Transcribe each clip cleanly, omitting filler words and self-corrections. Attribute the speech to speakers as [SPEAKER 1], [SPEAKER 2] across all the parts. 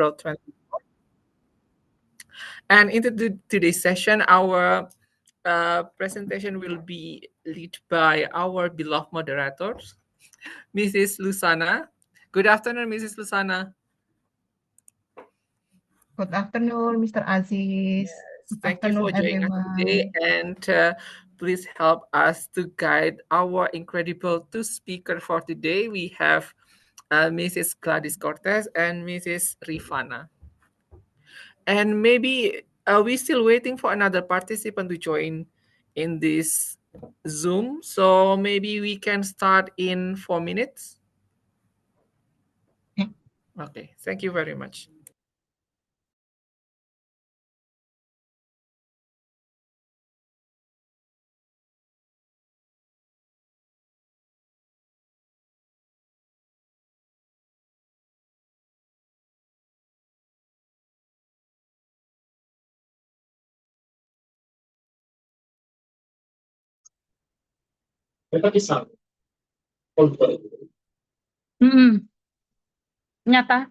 [SPEAKER 1] April 20. And into today's session, our presentation will be led by our beloved moderators, Mrs. Lusana. Good afternoon, Mrs. Lusana.
[SPEAKER 2] Good afternoon, Mr. Aziz. Good
[SPEAKER 1] Thank you for
[SPEAKER 2] afternoon,
[SPEAKER 1] joining us today,
[SPEAKER 2] everyone.
[SPEAKER 1] and please help us to guide our incredible two speakers for today. We have Mrs. Gladys Cortez and Mrs. Rifana. And maybe we're still waiting for another participant to join in this Zoom. So maybe we can start in 4 minutes. Okay, thank you very much.
[SPEAKER 3] Nyata.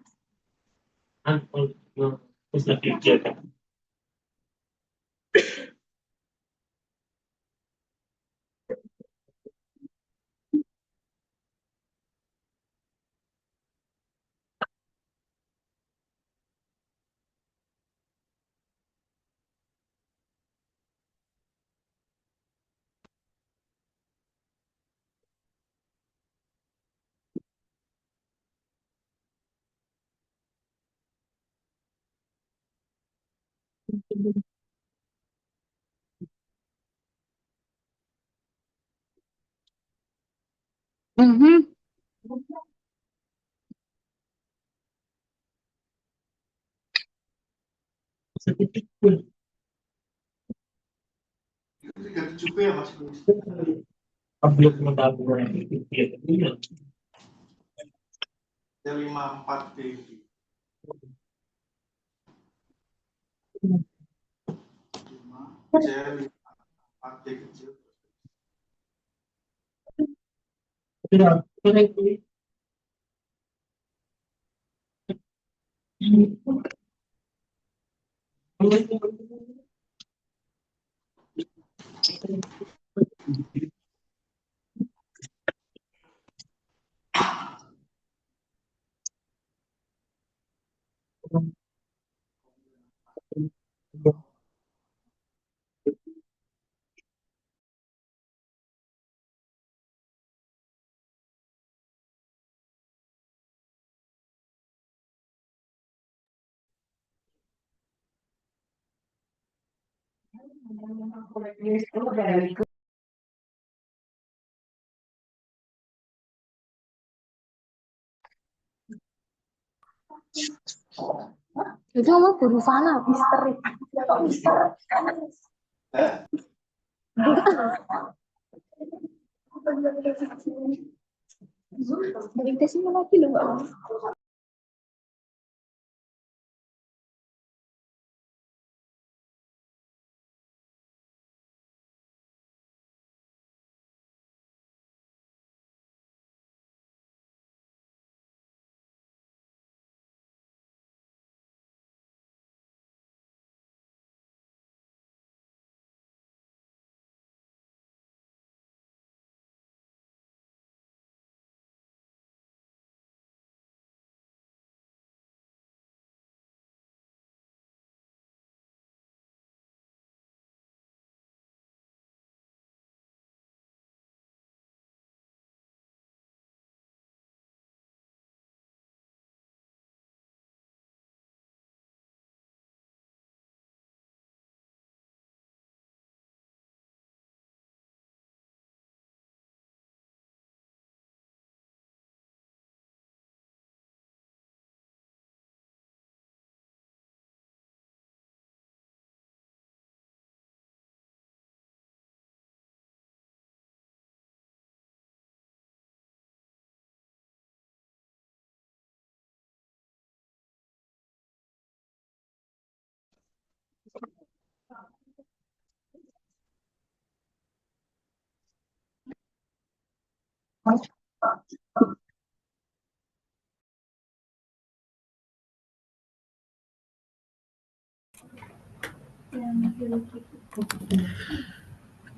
[SPEAKER 3] Itu mau guru sana, misteri. Dari tesnya lagi loh, Mbak.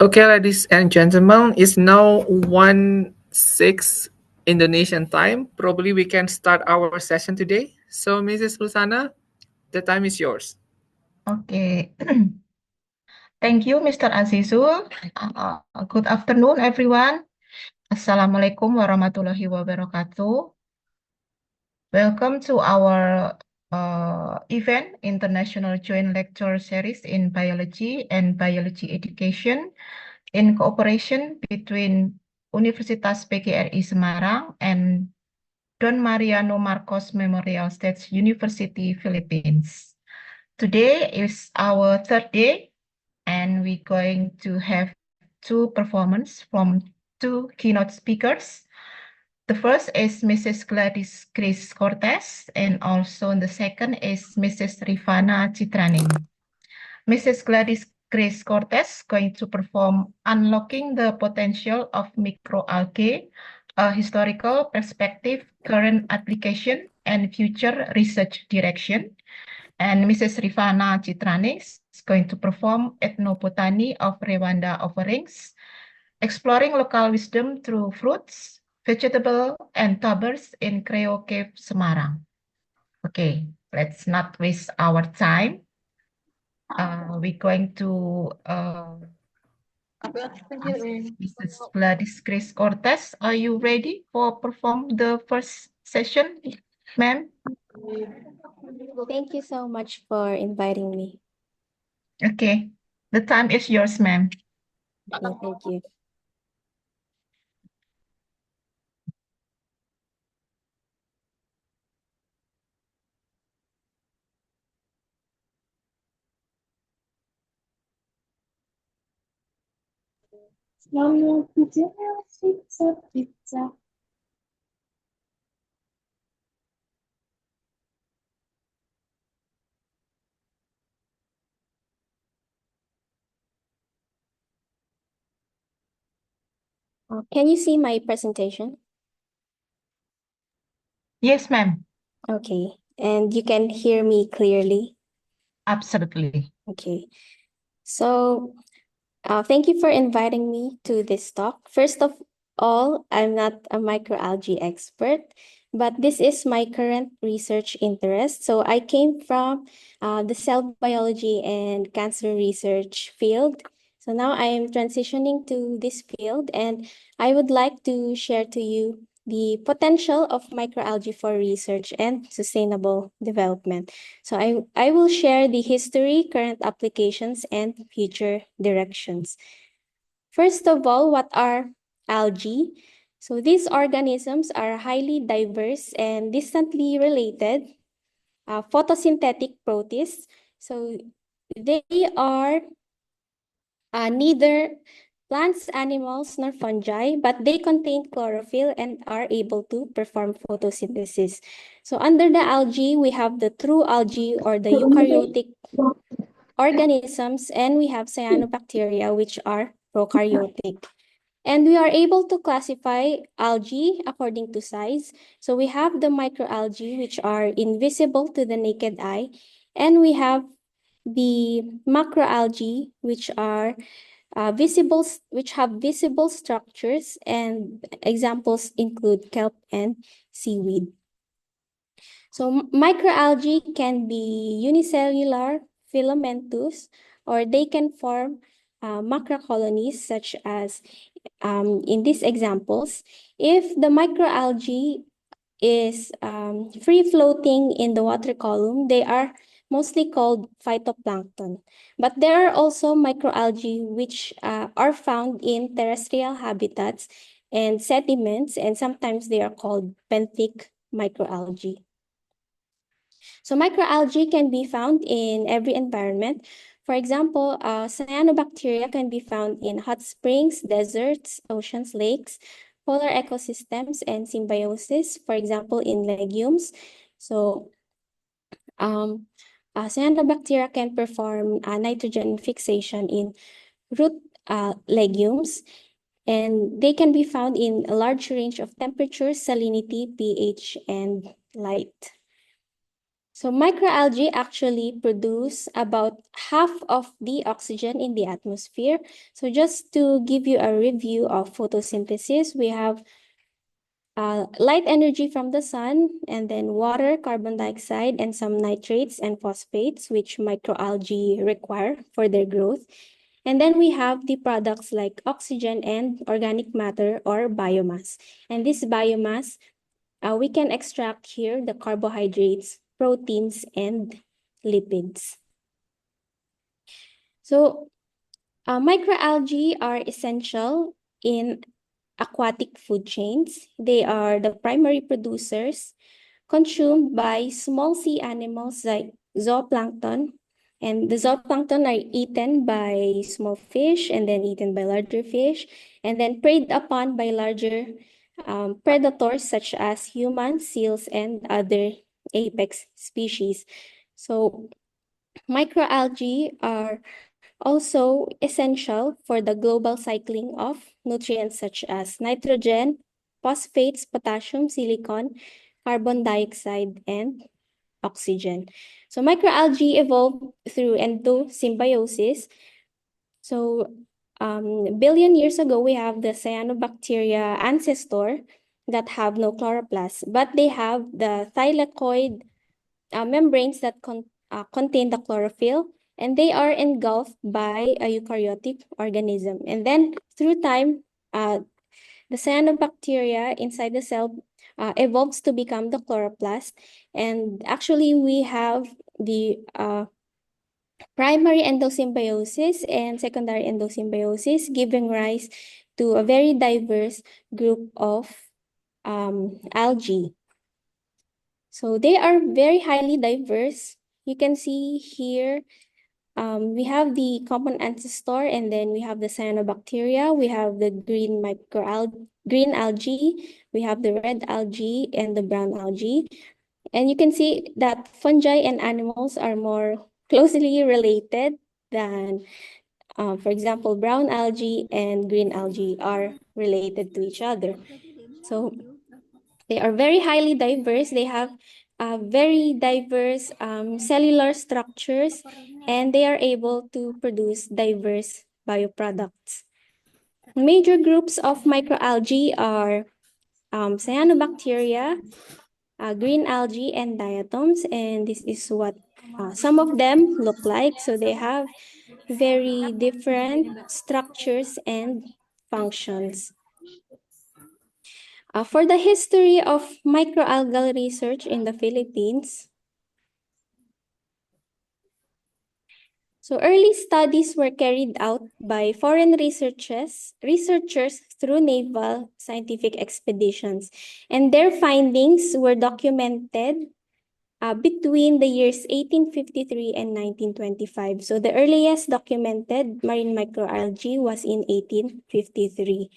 [SPEAKER 1] Okay, ladies and gentlemen, it's now 1:06 Indonesian time. Probably we can start our session today. So, Mrs. Lusana, the time is yours.
[SPEAKER 2] Okay. Thank you, Mr. Azizul. Good afternoon, everyone. Assalamualaikum warahmatullahi wabarakatuh. Welcome to our event, International Joint Lecture Series in Biology and Biology Education in cooperation between Universitas PGRI Semarang and Don Mariano Marcos Memorial State University, Philippines. Today is our third day, and we're going to have two performances from two keynote speakers. The first is Mrs. Gladys Grace Cortez, and also the second is Mrs. Rifana Citraning. Mrs. Gladys Grace Cortez going to perform Unlocking the Potential of Microalgae, a historical perspective, current application, and future research direction. And Mrs. Rifana Citraning is going to perform Ethnobotany of Rwanda offerings, exploring local wisdom through fruits, vegetable, and tubers in Creo Cave, Semarang. Okay, let's not waste our time. We're going to Mrs. Gladys Grace Cortez. Are you ready for perform the first session, ma'am?
[SPEAKER 3] Thank you so much for inviting me.
[SPEAKER 2] Okay, the time is yours, ma'am.
[SPEAKER 3] Okay, thank you. Can you see my presentation?
[SPEAKER 2] Yes, ma'am.
[SPEAKER 3] Okay, and you can hear me clearly?
[SPEAKER 2] Absolutely.
[SPEAKER 3] Okay, so thank you for inviting me to this talk. First of all, I'm not a microalgae expert, but this is my current research interest. So I came from the cell biology and cancer research field. So now I am transitioning to this field, and I would like to share to you the potential of microalgae for research and sustainable development. So I will share the history, current applications, and future directions. First of all, what are algae? So these organisms are highly diverse and distantly related photosynthetic protists. So they are neither plants, animals, nor fungi, but they contain chlorophyll and are able to perform photosynthesis. So under the algae, we have the true algae or the eukaryotic organisms, and we have cyanobacteria, which are prokaryotic. And we are able to classify algae according to size. So we have the microalgae, which are invisible to the naked eye, and we have the macroalgae, which are which have visible structures, and examples include kelp and seaweed. So microalgae can be unicellular, filamentous, or they can form macrocolonies, such as in these examples. If the microalgae is free floating in the water column, they are mostly called phytoplankton. But there are also microalgae which are found in terrestrial habitats and sediments, and sometimes they are called benthic microalgae. So microalgae can be found in every environment. For example, cyanobacteria can be found in hot springs, deserts, oceans, lakes, polar ecosystems, and symbiosis, for example, in legumes. So cyanobacteria can perform nitrogen fixation in root legumes, and they can be found in a large range of temperatures, salinity, pH, and light. So microalgae actually produce about half of the oxygen in the atmosphere. So just to give you a review of photosynthesis, we have light energy from the sun, and then water, carbon dioxide, and some nitrates and phosphates, which microalgae require for their growth. And then we have the products like oxygen and organic matter or biomass. And this biomass, we can extract here the carbohydrates, proteins, and lipids. So microalgae are essential in aquatic food chains. They are the primary producers consumed by small sea animals like zooplankton. And the zooplankton are eaten by small fish and then eaten by larger fish and then preyed upon by larger predators such as humans, seals, and other apex species. So microalgae are also essential for the global cycling of nutrients such as nitrogen, phosphates, potassium, silicon, carbon dioxide, and oxygen. So microalgae evolved through endosymbiosis. So billion years ago, we have the cyanobacteria ancestor that have no chloroplast, but they have the thylakoid membranes that contain the chlorophyll, and they are engulfed by a eukaryotic organism. And then through time, the cyanobacteria inside the cell evolves to become the chloroplast. And actually, we have the primary endosymbiosis and secondary endosymbiosis, giving rise to a very diverse group of algae. So they are very highly diverse. You can see here, we have the common ancestor, and then we have the cyanobacteria, we have the green algae, we have the red algae, and the brown algae. And you can see that fungi and animals are more closely related than, for example, brown algae and green algae are related to each other. So they are very highly diverse. They have very diverse cellular structures, and they are able to produce diverse bioproducts. Major groups of microalgae are cyanobacteria, green algae, and diatoms. And this is what some of them look like. So they have very different structures and functions. For the history of microalgal research in the Philippines, so early studies were carried out by foreign researchers through naval scientific expeditions, and their findings were documented between the years 1853 and 1925. So the earliest documented marine microalgae was in 1853.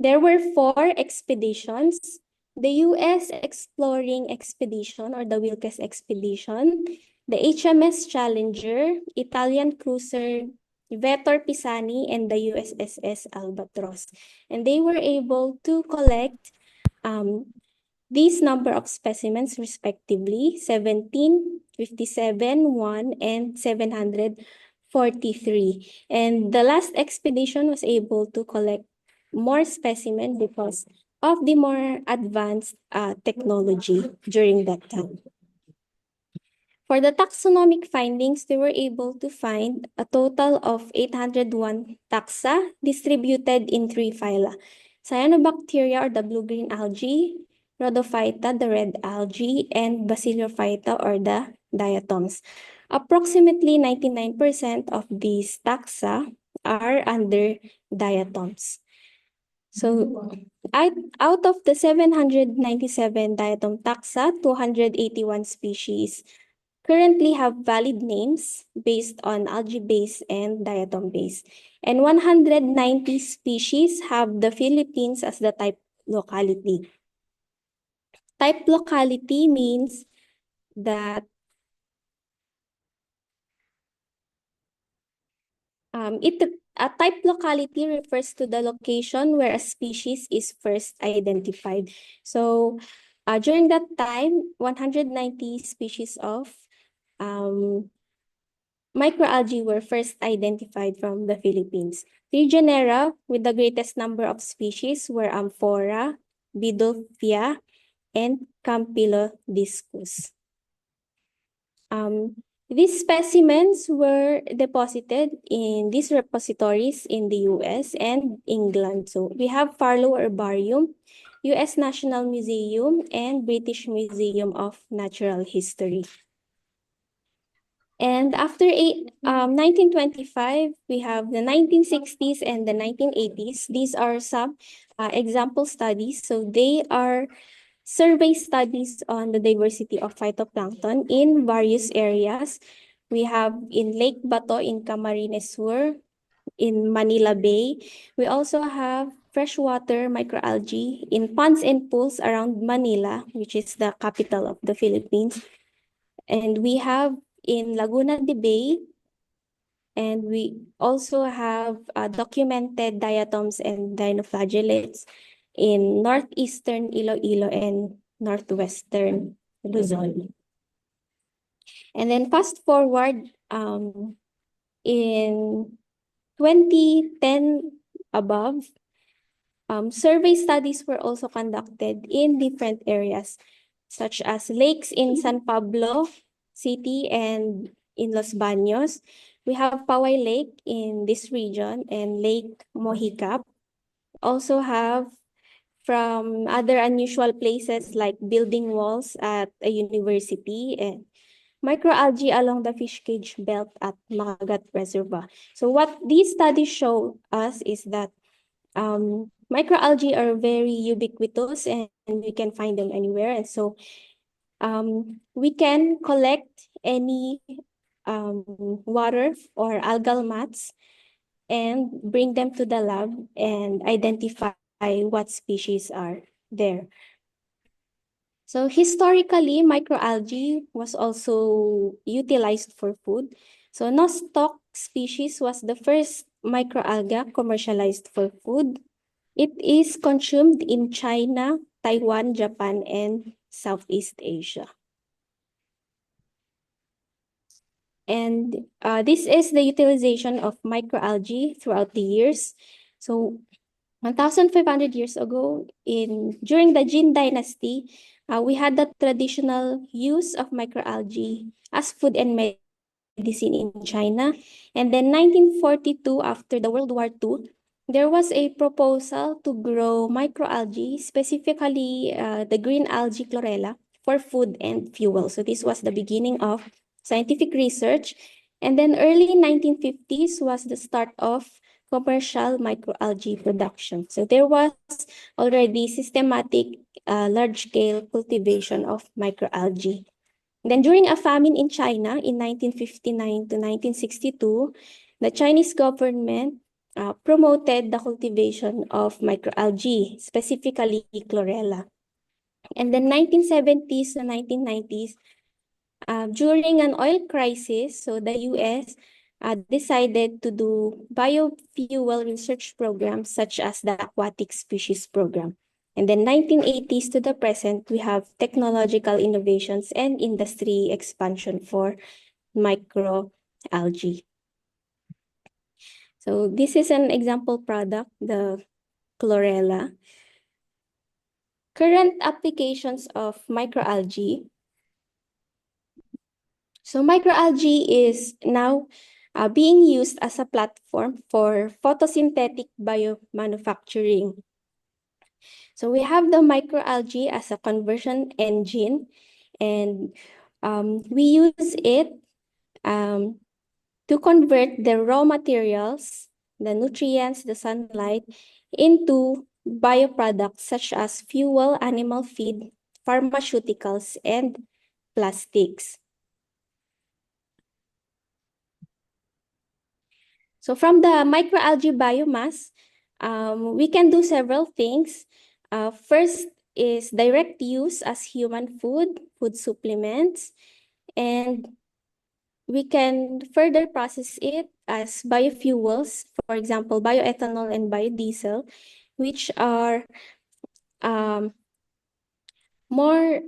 [SPEAKER 3] There were 4 expeditions: the U.S. Exploring Expedition or the Wilkes Expedition, the HMS Challenger, Italian cruiser Vettor Pisani, and the USS Albatross. And they were able to collect these number of specimens respectively: 17, 57, 1, and 743. And the last expedition was able to collect more specimen because of the more advanced technology during that time. For the taxonomic findings, they were able to find a total of 801 taxa distributed in 3 phyla: Cyanobacteria or the blue-green algae, Rhodophyta, the red algae, and Basidiophyta or the diatoms. Approximately 99% of these taxa are under diatoms. So out of the 797 diatom taxa, 281 species currently have valid names based on algae base and diatom base. And 190 species have the Philippines as the type locality. Type locality means that a type locality refers to the location where a species is first identified. So During that time, 190 species of microalgae were first identified from the Philippines. 3 genera with the greatest number of species were Amphora, Bidulphia, and Campylodiscus. These specimens were deposited in these repositories in the US and England. So we have Farlow Herbarium, US National Museum, and British Museum of Natural History. And after 1925, we have the 1960s and the 1980s. These are some example studies. So they are survey studies on the diversity of phytoplankton in various areas. We have in Lake Bato in Camarines Sur, in Manila Bay. We also have freshwater microalgae in ponds and pools around Manila, which is the capital of the Philippines. And we have in Laguna de Bay, and we also have documented diatoms and dinoflagellates in northeastern Iloilo and northwestern Luzon. And then fast forward in 2010 above, survey studies were also conducted in different areas, such as lakes in San Pablo City and in Los Baños. We have Poway Lake in this region and Lake Mohicap. Also have from other unusual places like building walls at a university and microalgae along the fish cage belt at Magat Reservoir. So what these studies show us is that microalgae are very ubiquitous and we can find them anywhere. And so we can collect any water or algal mats and bring them to the lab and identify what species are there. So historically, microalgae was also utilized for food. So nostoc species was the first microalga commercialized for food. It is consumed in China, Taiwan, Japan, and Southeast Asia. And this is the utilization of microalgae throughout the years. So 1,500 years ago, during the Jin Dynasty, we had the traditional use of microalgae as food and medicine in China. And then 1942, after the World War II, there was a proposal to grow microalgae, specifically the green algae chlorella, for food and fuel. So this was the beginning of scientific research. And then early 1950s was the start of commercial microalgae production. So there was already systematic large-scale cultivation of microalgae. Then during a famine in China in 1959 to 1962, the Chinese government promoted the cultivation of microalgae, specifically chlorella. And then 1970s to 1990s, during an oil crisis, so the US decided to do biofuel research programs such as the aquatic species program. And then 1980s to the present, we have technological innovations and industry expansion for microalgae. So this is an example product, the chlorella. Current applications of microalgae. So microalgae is now being used as a platform for photosynthetic biomanufacturing. So we have the microalgae as a conversion engine, and we use it to convert the raw materials, the nutrients, the sunlight, into bioproducts such as fuel, animal feed, pharmaceuticals, and plastics. So from the microalgae biomass, we can do several things. First is direct use as human food supplements, and we can further process it as biofuels, for example, bioethanol and biodiesel, which are more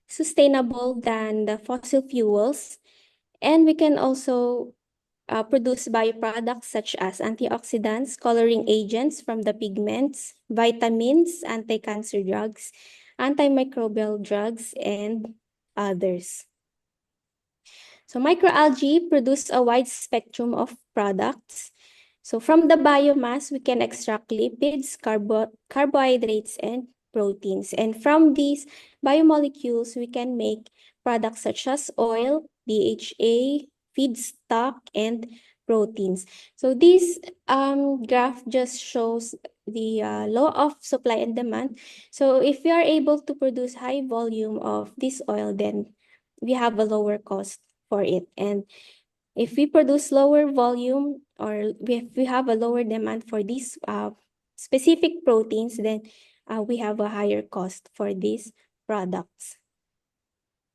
[SPEAKER 3] sustainable than the fossil fuels. And we can also produce bioproducts such as antioxidants, coloring agents from the pigments, vitamins, anti-cancer drugs, antimicrobial drugs, and others. So microalgae produce a wide spectrum of products. So from the biomass, we can extract lipids, carbohydrates, and proteins. And from these biomolecules, we can make products such as oil, DHA, feedstock, and proteins. So this graph just shows the law of supply and demand. So if we are able to produce high volume of this oil, then we have a lower cost for it. And if we produce lower volume, or if we have a lower demand for these specific proteins, then we have a higher cost for these products.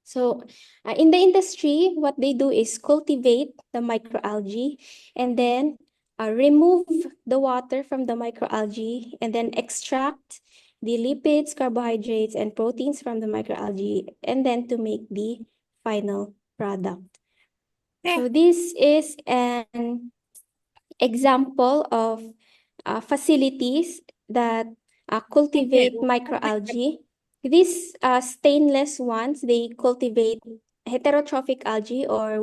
[SPEAKER 3] So in the industry, what they do is cultivate the microalgae and then remove the water from the microalgae and then extract the lipids, carbohydrates, and proteins from the microalgae, and then to make the final product. So this is an example of facilities that cultivate microalgae. These stainless ones, they cultivate heterotrophic algae, or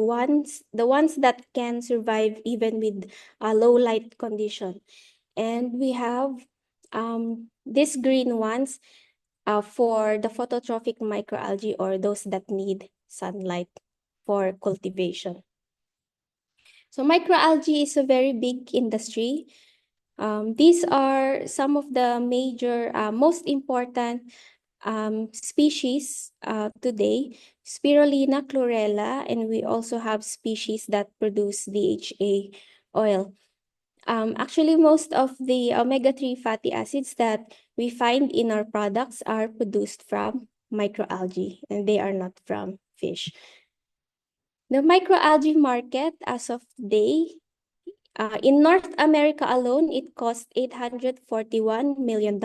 [SPEAKER 3] the ones that can survive even with a low light condition. And we have these green ones for the phototrophic microalgae, or those that need sunlight for cultivation. So microalgae is a very big industry. These are some of the major, most important species today: Spirulina, chlorella, and we also have species that produce DHA oil. Actually, most of the omega-3 fatty acids that we find in our products are produced from microalgae, and they are not from fish. The microalgae market as of today, in North America alone, it cost $841 million.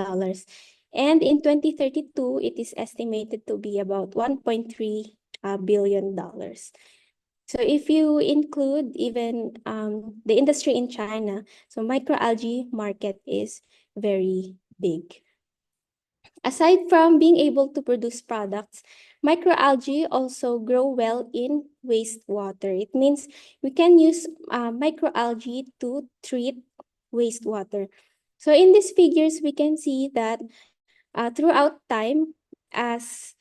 [SPEAKER 3] And in 2032, it is estimated to be about $1.3 billion. So if you include even the industry in China, so microalgae market is very big. Aside from being able to produce products, microalgae also grow well in wastewater. It means we can use microalgae to treat wastewater. So in these figures, we can see that throughout time, as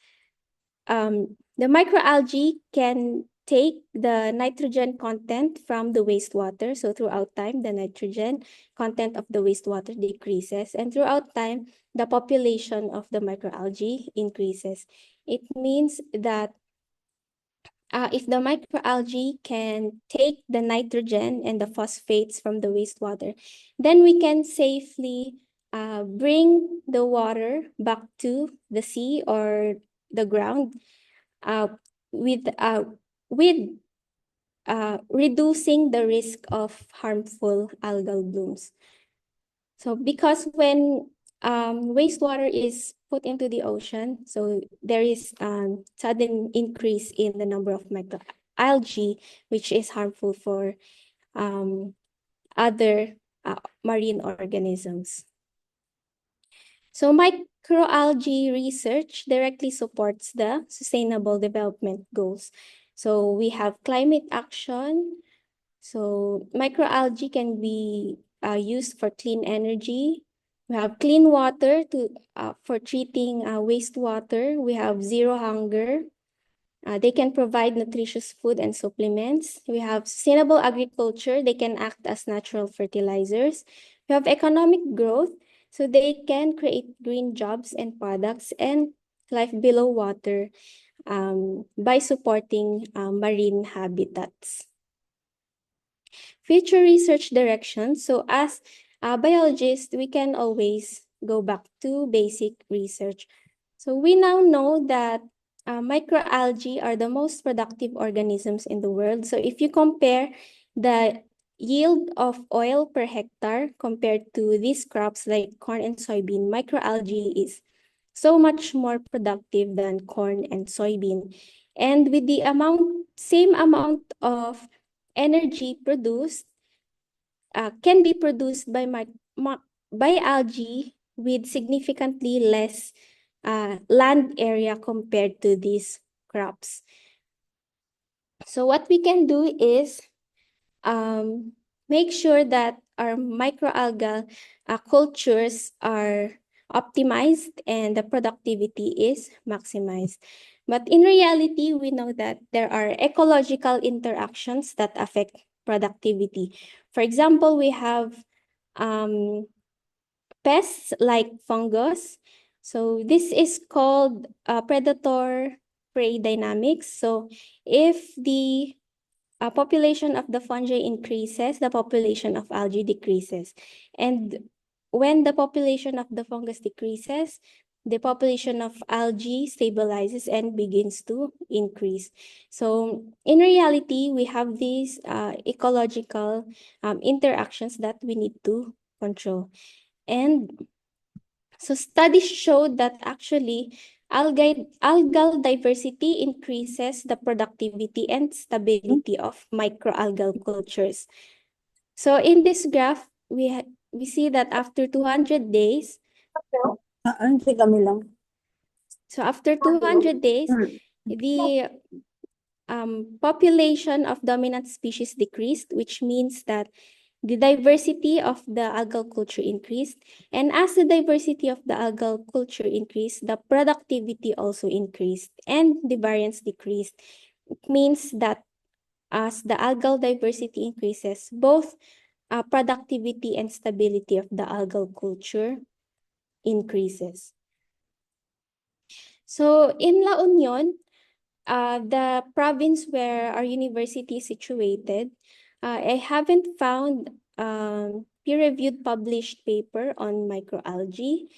[SPEAKER 3] the microalgae can take the nitrogen content from the wastewater. So throughout time, the nitrogen content of the wastewater decreases. And throughout time, the population of the microalgae increases. It means that if the microalgae can take the nitrogen and the phosphates from the wastewater, then we can safely bring the water back to the sea or the ground with reducing the risk of harmful algal blooms. So because when wastewater is put into the ocean, so there is sudden increase in the number of microalgae, which is harmful for other marine organisms. So microalgae research directly supports the Sustainable Development Goals. So we have climate action. So microalgae can be used for clean energy. We have clean water for treating wastewater. We have zero hunger. They can provide nutritious food and supplements. We have sustainable agriculture. They can act as natural fertilizers. We have economic growth. So they can create green jobs and products and life below water by supporting marine habitats. Future research directions. So as biologists, we can always go back to basic research. So we now know that microalgae are the most productive organisms in the world. So if you compare the yield of oil per hectare compared to these crops like corn and soybean, microalgae is so much more productive than corn and soybean. And with the same amount of energy produced, can be produced by algae with significantly less land area compared to these crops. So what we can do is make sure that our microalgal cultures are optimized and the productivity is maximized. But in reality, we know that there are ecological interactions that affect productivity. For example, we have pests like fungus. So this is called predator-prey dynamics. So if the population of the fungi increases, the population of algae decreases. And when the population of the fungus decreases, the population of algae stabilizes and begins to increase. So in reality, we have these ecological interactions that we need to control. And so studies showed that actually algal diversity increases the productivity and stability of microalgal cultures. So in this graph, we see that after 200 days,
[SPEAKER 4] Kami lang.
[SPEAKER 3] so after 200 days, the population of dominant species decreased, which means that the diversity of the algal culture increased. And as the diversity of the algal culture increased, the productivity also increased and the variance decreased. It means that as the algal diversity increases, both productivity and stability of the algal culture increases. So in La Union, the province where our university is situated, I haven't found peer-reviewed published paper on microalgae,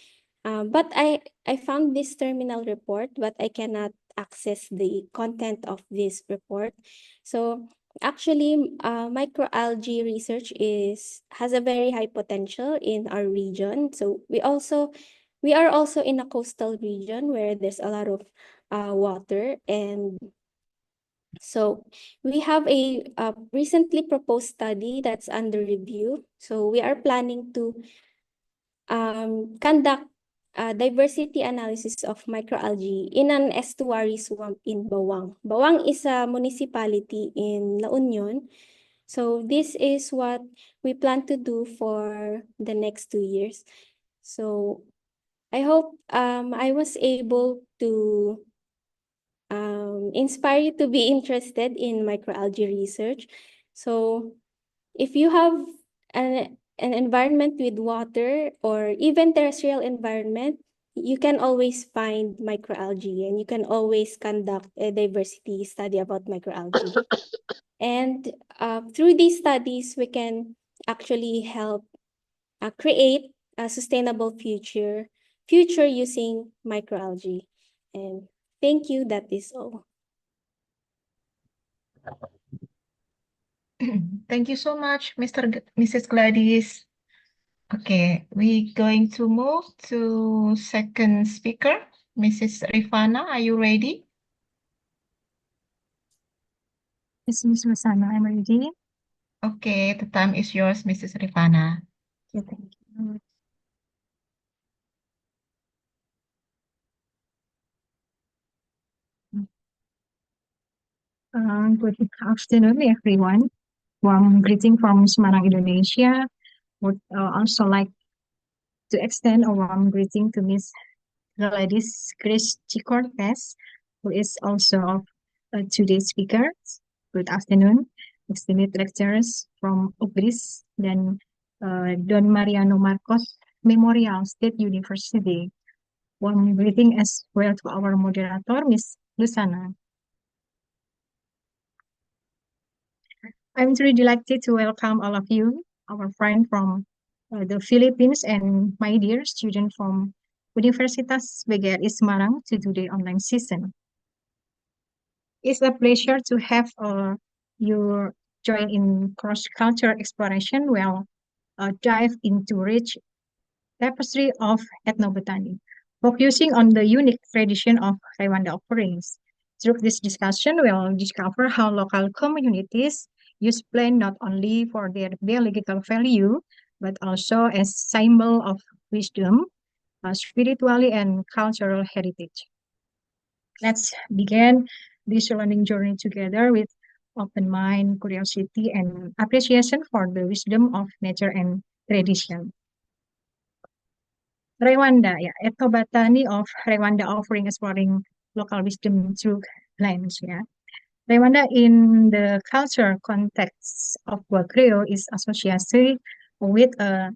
[SPEAKER 3] but I found this terminal report, but I cannot access the content of this report. So actually, microalgae research has a very high potential in our region. So we are also in a coastal region where there's a lot of water, and so we have a recently proposed study that's under review. So we are planning to conduct diversity analysis of microalgae in an estuary swamp in Bawang. Bawang is a municipality in La Union. So this is what we plan to do for the next 2 years. So I hope I was able to inspire you to be interested in microalgae research. So if you have an environment with water or even terrestrial environment, you can always find microalgae and you can always conduct a diversity study about microalgae. And through these studies, we can actually help create a sustainable future using microalgae. And thank you. That is all.
[SPEAKER 2] Thank you so much, Mrs. Gladys. Okay, we're going to move to second speaker, Mrs. Rifana. Are you ready?
[SPEAKER 4] Yes, Ms. Rosana, I'm ready.
[SPEAKER 2] Okay, the time is yours, Mrs. Rifana.
[SPEAKER 4] Okay, thank you. Good afternoon, everyone. Warm greeting from Semarang, Indonesia. Would also like to extend a warm greeting to Miss Gladys Grace Cortez, who is also today's speaker. Good afternoon, esteemed lecturers from UGRIS dan Don Mariano Marcos Memorial State University. Warm greeting as well to our moderator, Miss Lusana. I'm really delighted to welcome all of you, our friend from the Philippines and my dear student from Universitas BGRI Semarang to do the online session. It's a pleasure to have you join in cross-cultural exploration. We'll dive into rich tapestry of ethnobotany. focusing on the unique tradition of Rewanda offerings. Through this discussion, we'll discover how local communities use plant not only for their biological value, but also as symbol of wisdom, spirituality, and cultural heritage. Let's begin this learning journey together with open mind, curiosity, and appreciation for the wisdom of nature and tradition. Rewanda, yeah, Etobotany of Rewanda offering exploring local wisdom through plants, yeah. Rewanda in the culture context of Wakreo is associated with a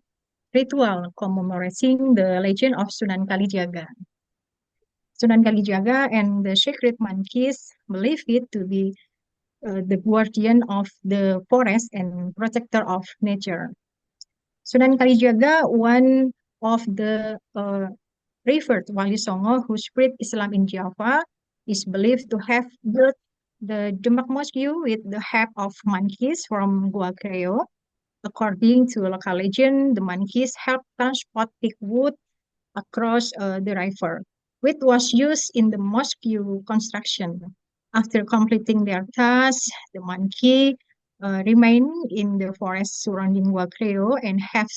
[SPEAKER 4] ritual commemorating the legend of Sunan Kalijaga. Sunan Kalijaga and the sacred monkeys believe it to be the guardian of the forest and protector of nature. Sunan Kalijaga, one of the revered Wali Songo who spread Islam in Java, is believed to have built the Demak Mosque with the help of monkeys from Gua Kreo. According to local legend, the monkeys helped transport thick wood across the river, which was used in the mosque construction. After completing their task, the monkey remained in the forest surrounding Wakreo and have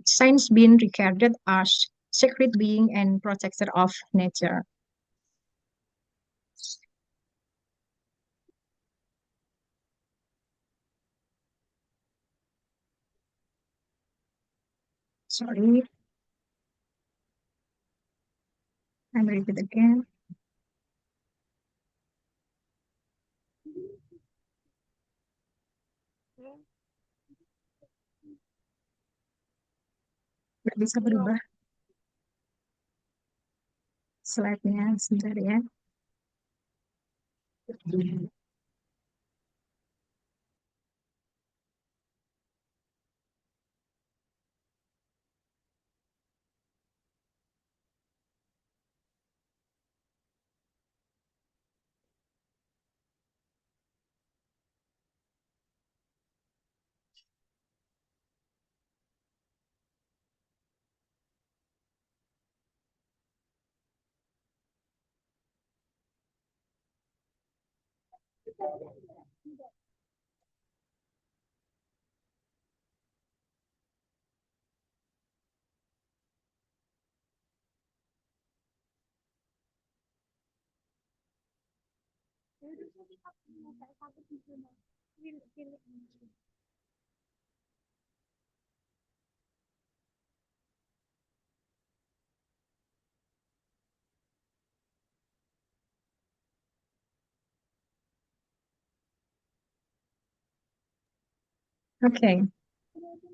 [SPEAKER 4] since been regarded as sacred being and protector of nature. Sorry, I'm read it again. Nggak bisa berubah slide-nya sebentar ya. Okay,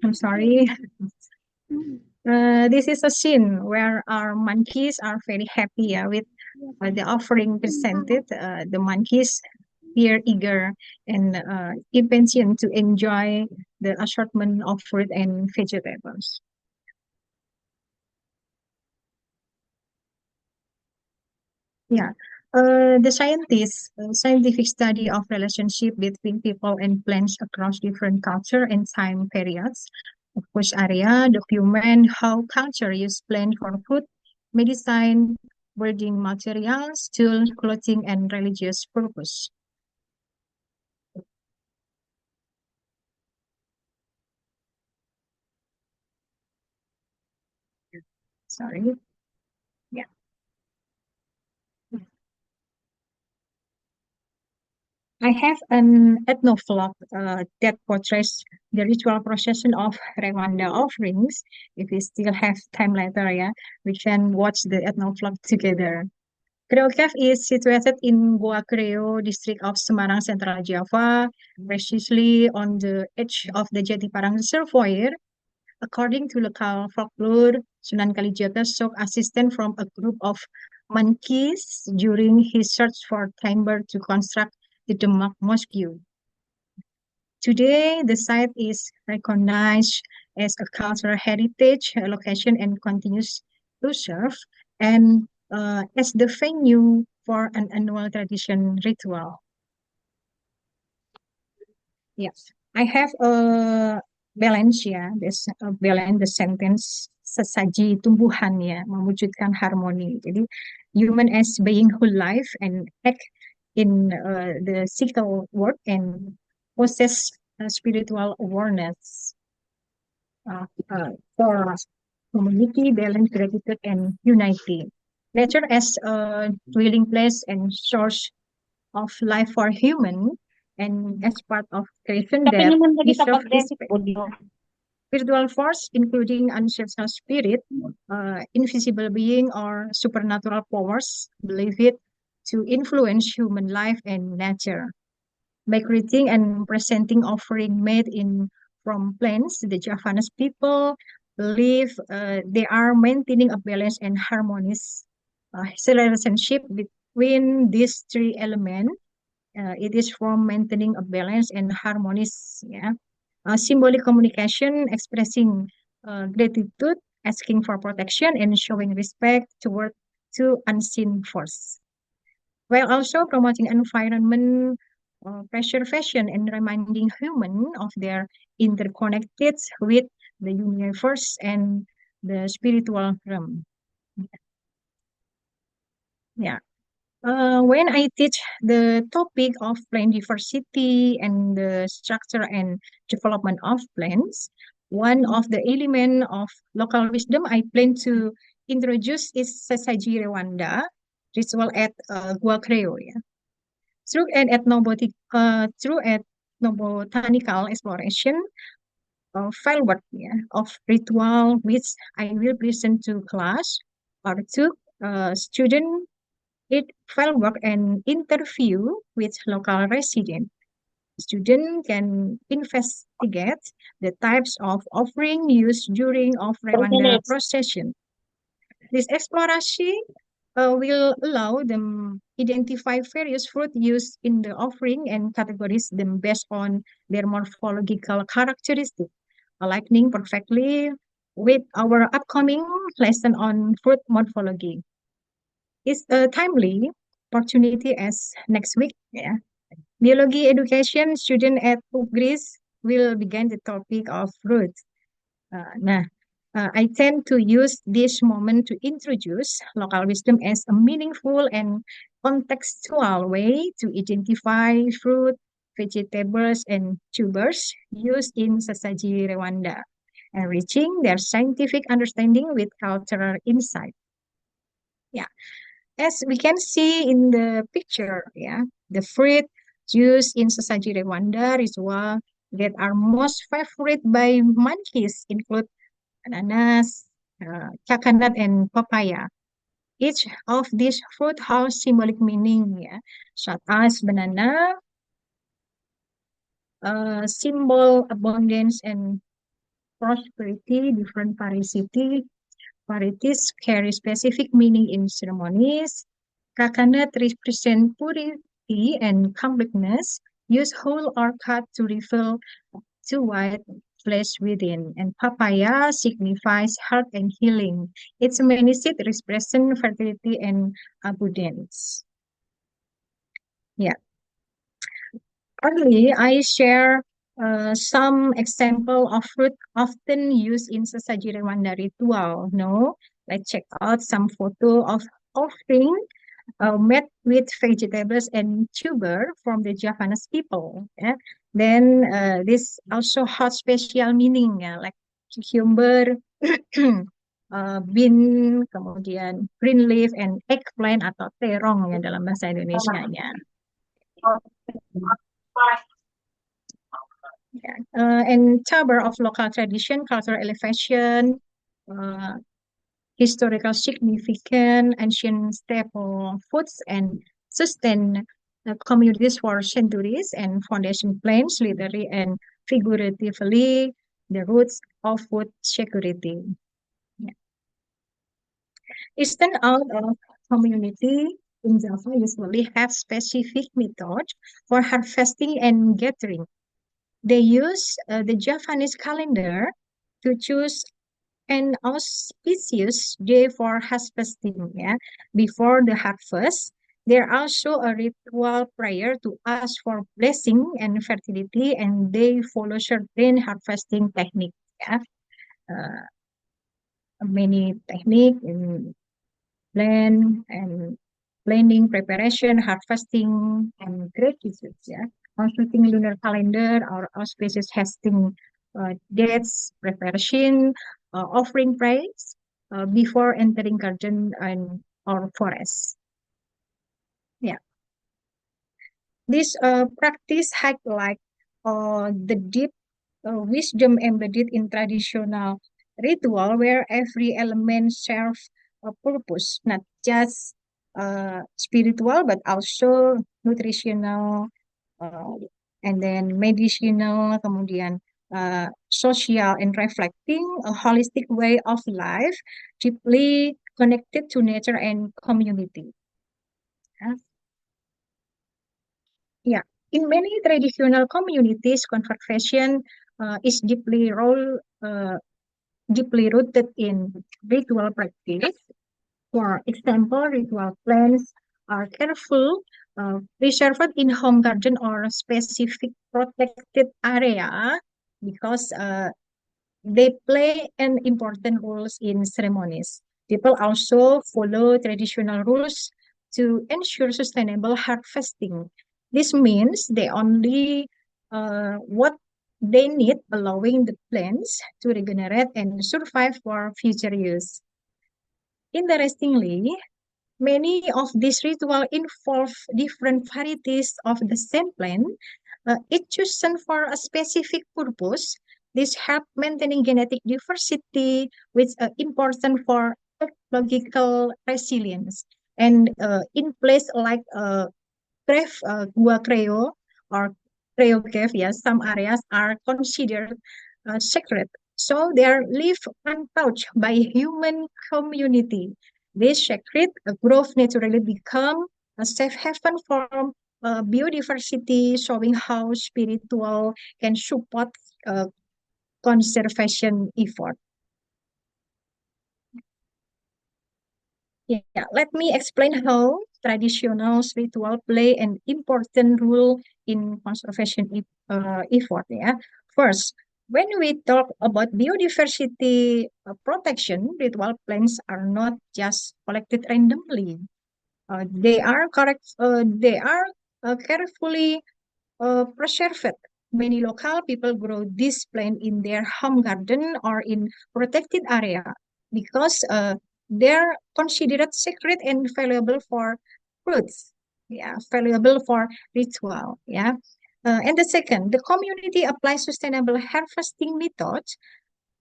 [SPEAKER 4] I'm sorry. This is a scene where our monkeys are very happy with the offering presented. The monkeys appear eager and impatient to enjoy the assortment of fruit and vegetables. Yeah. The scientific study of relationship between people and plants across different culture and time periods. Of course, area document how culture use plant for food, medicine, building materials, tools, clothing, and religious purpose. Sorry. Yeah. I have an ethnoflog that portrays the ritual procession of Rewanda offerings. If we still have time later, yeah, we can watch the ethnoflog together. Kreo Cave is situated in Goa Kreo, district of Semarang, Central Java, precisely on the edge of the Jatiparang Reservoir. According to local folklore, Sunan Kalijaga sought assistance from a group of monkeys during his search for timber to construct the Demak Mosque. Today, the site is recognized as a cultural heritage location and continues to serve and as the venue for an annual tradition ritual. Yes, I have a balance here. This balance the sentence sesaji tumbuhan ya, mewujudkan harmoni. Jadi human as being who live and act in the cycle work and possess spiritual awareness for community, balance, gratitude, and unity. Nature as a dwelling place and source of life for human, and as part of creation
[SPEAKER 2] Tapi
[SPEAKER 4] that
[SPEAKER 2] naman lagi
[SPEAKER 4] deserve
[SPEAKER 2] kapag
[SPEAKER 4] respect.
[SPEAKER 2] audio.
[SPEAKER 4] Spiritual force, including ancestral spirit, invisible being, or supernatural powers, believe it to influence human life and nature. By creating and presenting offering made in from plants, the Javanese people believe they are maintaining a balance and harmonious relationship between these three elements. It is from maintaining a balance and harmonious, yeah. Symbolic communication, expressing gratitude, asking for protection, and showing respect toward to unseen force, while also promoting environment preservation and reminding human of their interconnected with the universe and the spiritual realm. Yeah. When I teach the topic of plant diversity and the structure and development of plants, one of the element of local wisdom I plan to introduce is Sesaji Rwanda ritual at Guacreo. Yeah. Through ethnobotanical exploration, fieldwork, yeah, of ritual which I will present to class or to student. It fieldwork and interview with local residents. Students can investigate the types of offering used during of Rwanda procession. This exploration will allow them identify various fruit used in the offering and categorize them based on their morphological characteristics, aligning perfectly with our upcoming lesson on fruit morphology. It's a timely opportunity as next week. Yeah. Biology education student at Greece will begin the topic of fruit. I tend to use this moment to introduce local wisdom as a meaningful and contextual way to identify fruit, vegetables, and tubers used in Sesaji Rwanda, enriching their scientific understanding with cultural insight. Yeah, as we can see in the picture, yeah, the fruit used in Sesaji Rwanda ritual that are most favorite by monkeys include bananas, coconut, and papaya. Each of these fruit has symbolic meaning, yeah, such as banana, symbol abundance and prosperity, different varieties carry specific meaning in ceremonies. Coconut represent purity and completeness. Use whole or cut to refill to white flesh within. And papaya signifies health and healing. Its many seeds represent fertility and abundance. Yeah. Early, I share some example of fruit often used in Sesaji Rwanda ritual. No, let's check out some photo of offering made with vegetables and tuber from the Javanese people. Yeah. Then this also has special meaning, ya, like cucumber, bean, kemudian green leaf, and eggplant atau terong ya dalam bahasa Indonesianya. And tuber of local tradition, cultural elevation, uh, historical significance, ancient staple foods, and sustain communities for centuries, and foundation plants, literally and figuratively, the roots of food security. Yeah. Eastern out of community in Java usually have specific methods for harvesting and gathering. They use the Javanese calendar to choose an auspicious day for harvesting, yeah, before the harvest. There also a ritual prayer to ask for blessing and fertility, and they follow certain harvesting techniques. Yeah. many technique in planning, preparation, harvesting, and gratitude. Yeah, consulting lunar calendar or auspicious hasting dates, preparation, offering praise before entering garden and or forest. Yeah, this practice highlight the deep wisdom embedded in traditional ritual where every element serves a purpose, not just spiritual but also nutritional, uh, and then medicinal, kemudian social, and reflecting a holistic way of life deeply connected to nature and community. Yeah, in many traditional communities, conservation is deeply rooted in ritual practice. For example, ritual plants are careful, preserved in home garden or specific protected area because they play an important roles in ceremonies. People also follow traditional rules to ensure sustainable harvesting. This means they only what they need, allowing the plants to regenerate and survive for future use. Interestingly, many of these rituals involve different varieties of the same plant, each chosen for a specific purpose. This help maintaining genetic diversity, which is important for ecological resilience. And in place like Cave, Gua Creo or Creo Cave, yes, some areas are considered sacred. So they are left untouched by human community. This sacred grove naturally become a safe haven for biodiversity, showing how spiritual can support uh, conservation effort. Yeah, let me explain how traditional ritual play an important role in conservation effort. Yeah, first, when we talk about biodiversity protection, ritual plants are not just collected randomly. They are correct. They are carefully preserved. Many local people grow this plant in their home garden or in protected area because they're considered sacred and valuable for fruits. Yeah, valuable for ritual. Yeah. And the second, the community applies sustainable harvesting methods.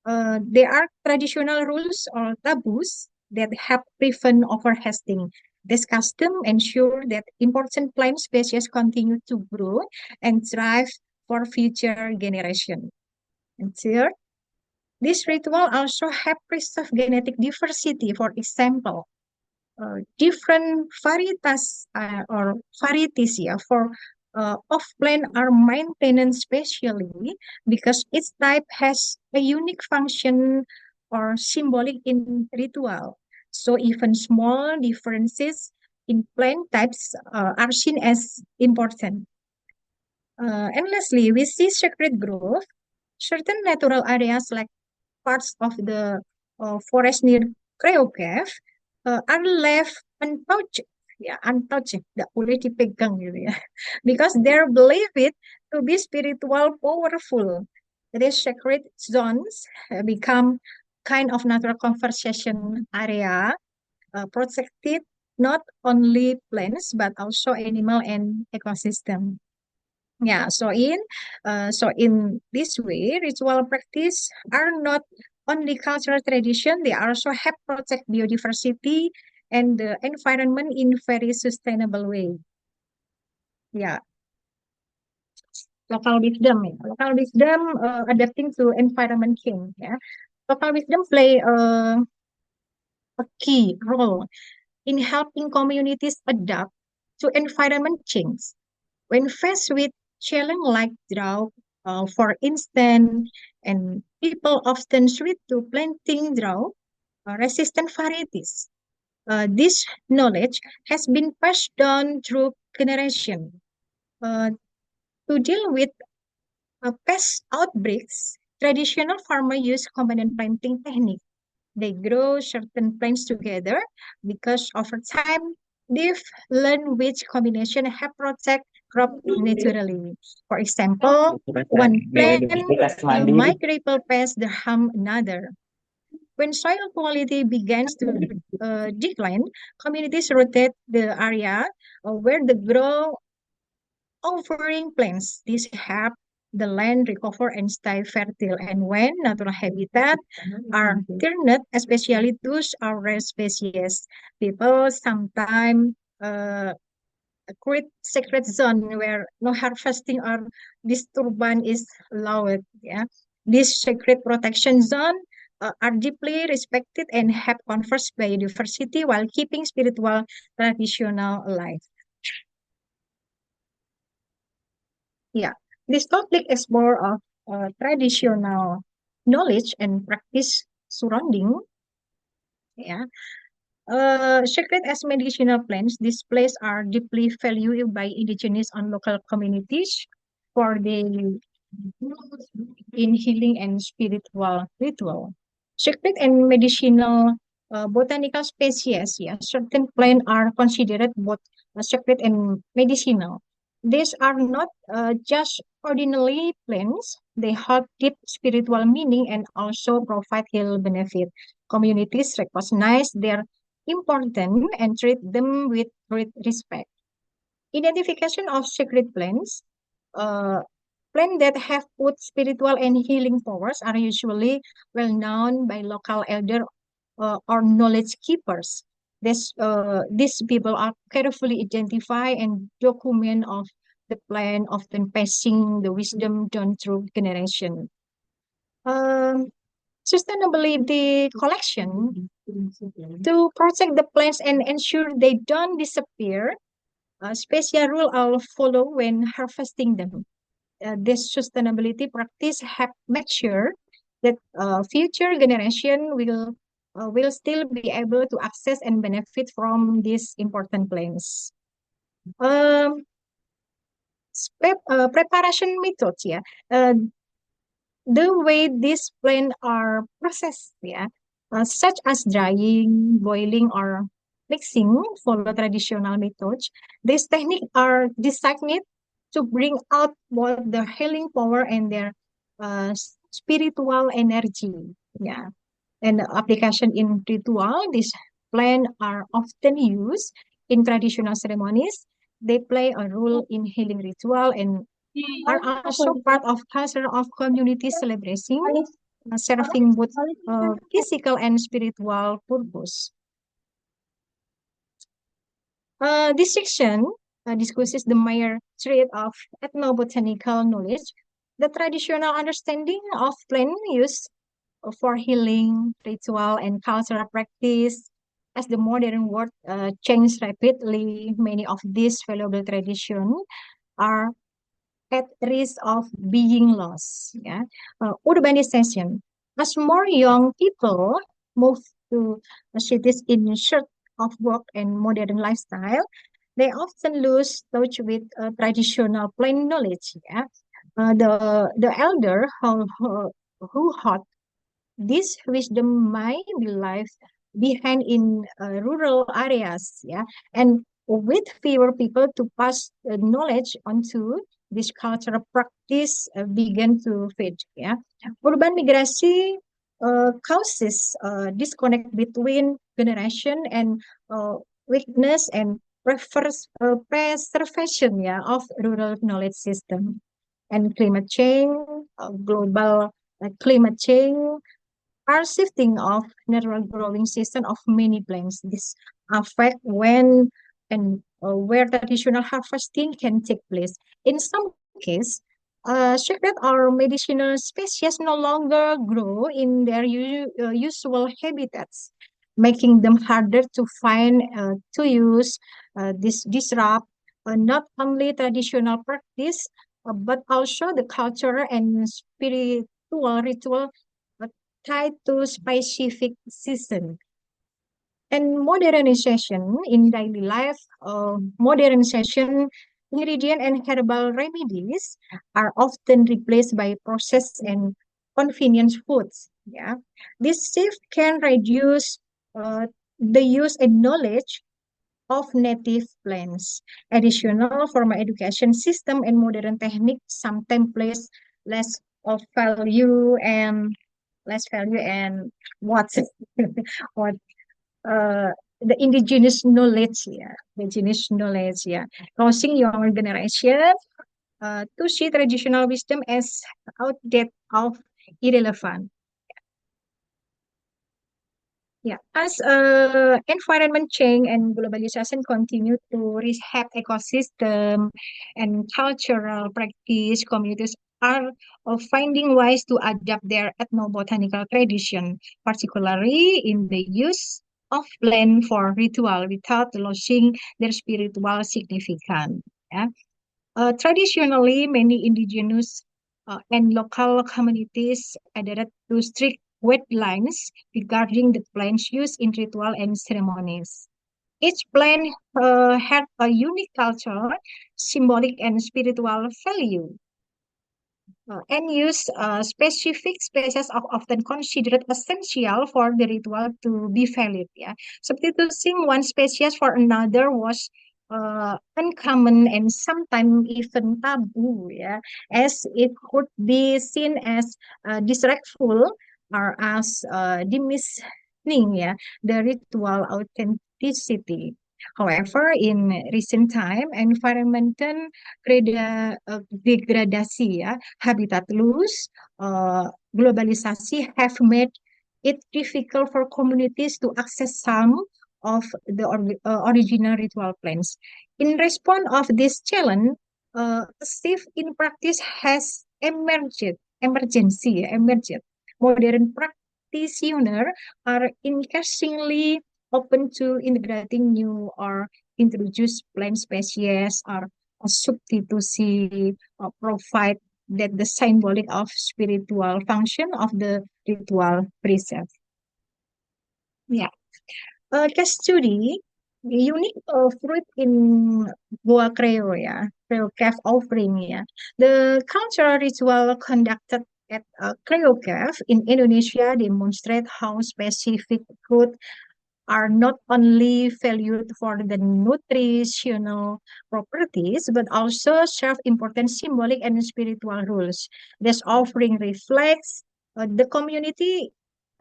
[SPEAKER 4] There are traditional rules or taboos that help prevent overhasting. This custom ensure that important plant species continue to grow and thrive for future generations. And third, this ritual also help preserve genetic diversity. For example, different varieties or varieties, yeah, for of plant are maintained specially because each type has a unique function or symbolic in ritual. So even small differences in plant types are seen as important. And lastly, we see sacred growth. Certain natural areas like parts of the forest near Creo Cave are left untouched. Ya, untouched, nggak boleh dipegang gitu ya. Because they're believed to be spiritual powerful. These sacred zones become kind of natural conversation area, protected not only plants but also animal and ecosystem. Yeah, so in this way, ritual practice are not only cultural tradition, they also help protect biodiversity and the environment in very sustainable way. Yeah, local wisdom, ya. Local wisdom adapting to environment change. Ya, local wisdom play a key role in helping communities adapt to environment change. When faced with challenge like drought, for instance, and people often switch to planting drought resistant varieties. This knowledge has been passed down through generation. Uh, to deal with pest outbreaks, traditional farmer use combined planting technique. They grow certain plants together because over time they've learned which combination help protect crop naturally. For example, one plant might repel pests that harm another. When soil quality begins to decline, communities rotate the area where they grow offering plants. This help the land recover and stay fertile. And when natural habitat are turned, especially those are rare species, people sometimes create secret zone where no harvesting or disturbance is allowed. Yeah, this secret protection zone are deeply respected and help conserve biodiversity while keeping spiritual traditional alive. Yeah, this topic is more of traditional knowledge and practice surrounding. Yeah, sacred as medicinal plants, these plants are deeply valued by indigenous and local communities for their in healing and spiritual ritual. Sacred and medicinal botanical species, yeah, certain plants are considered both sacred and medicinal. These are not just ordinary plants; they hold deep spiritual meaning and also provide health benefit. Communities recognize their importance and treat them with great respect. Identification of sacred plants. Uh, Plants that have both spiritual and healing powers are usually well known by local elder or knowledge keepers. These people are carefully identify and document of the plant, often passing the wisdom down through generation. Um, Sustainability collection to protect the plants and ensure they don't disappear. Special rule are follow when harvesting them. This sustainability practice have make sure that future generation will still be able to access and benefit from these important plants. Um, Preparation methods, yeah. The way these plants are processed, yeah, such as drying, boiling, or mixing, follow traditional methods. These techniques are designed to bring out both their healing power and their spiritual energy. Yeah, and the application in ritual, these plants are often used in traditional ceremonies. They play a role in healing ritual and are also part of culture of community celebration, serving both physical and spiritual purpose. This section discusses the major thread of ethnobotanical knowledge, the traditional understanding of plant use for healing, ritual, and cultural practice. As the modern world changes rapidly, many of these valuable traditions are at risk of being lost. Yeah, urbanization. As more young people move to cities in search of work and modern lifestyle, they often lose touch with traditional plain knowledge. Yeah, the elder who had this wisdom might be left behind in rural areas, yeah, and with fewer people to pass knowledge onto, this cultural practice began to fade. Yeah, urban migration causes disconnect between generation and weakness and prefers preservation, yeah, of rural knowledge system. And climate change, global climate change are shifting of natural growing season of many plants. This affect when and where traditional harvesting can take place. In some cases, sacred or medicinal species no longer grow in their usual habitats, making them harder to find, to use. This disrupt not only traditional practice, but also the cultural and spiritual ritual uh, tied to specific season. And modernization in daily life, modernization ingredient and herbal remedies are often replaced by processed and convenience foods. Yeah, this shift can reduce the use and knowledge of native plants. Additional formal education system and modern techniques sometimes place less of value and what what uh, the indigenous knowledge, yeah, the indigenous knowledge, yeah, causing younger generation to see traditional wisdom as outdated of irrelevant. Yeah, as environment change and globalization continue to reshape ecosystem and cultural practice, communities are finding ways to adapt their ethnobotanical tradition, particularly in the use of plant for ritual without losing their spiritual significance. Yeah. Traditionally, many indigenous and local communities adhered to strict guidelines regarding the plant's use in ritual and ceremonies. Each plant had a unique culture, symbolic and spiritual value, and use specific species are often considered essential for the ritual to be valid. Yeah, substituting one species for another was uncommon and sometimes even taboo. Yeah, as it could be seen as disrespectful or as diminishing, yeah, the ritual authenticity. However, in recent time, environmental degradasi, ya, habitat loss, globalisasi have made it difficult for communities to access some of the original ritual plants. In response of this challenge, a shift in practice has emerged. Modern practitioners are increasingly open to integrating new or introduced plant species or a substitusi provide that the symbolic of spiritual function of the ritual preserve. Yeah. Case study, unique fruit in Goa Creo, yeah, Creo Cave offering, yeah. The cultural ritual conducted at Creo Cave in Indonesia demonstrate how specific fruit are not only valued for the nutritional properties, but also serve important symbolic and spiritual roles. This offering reflects the community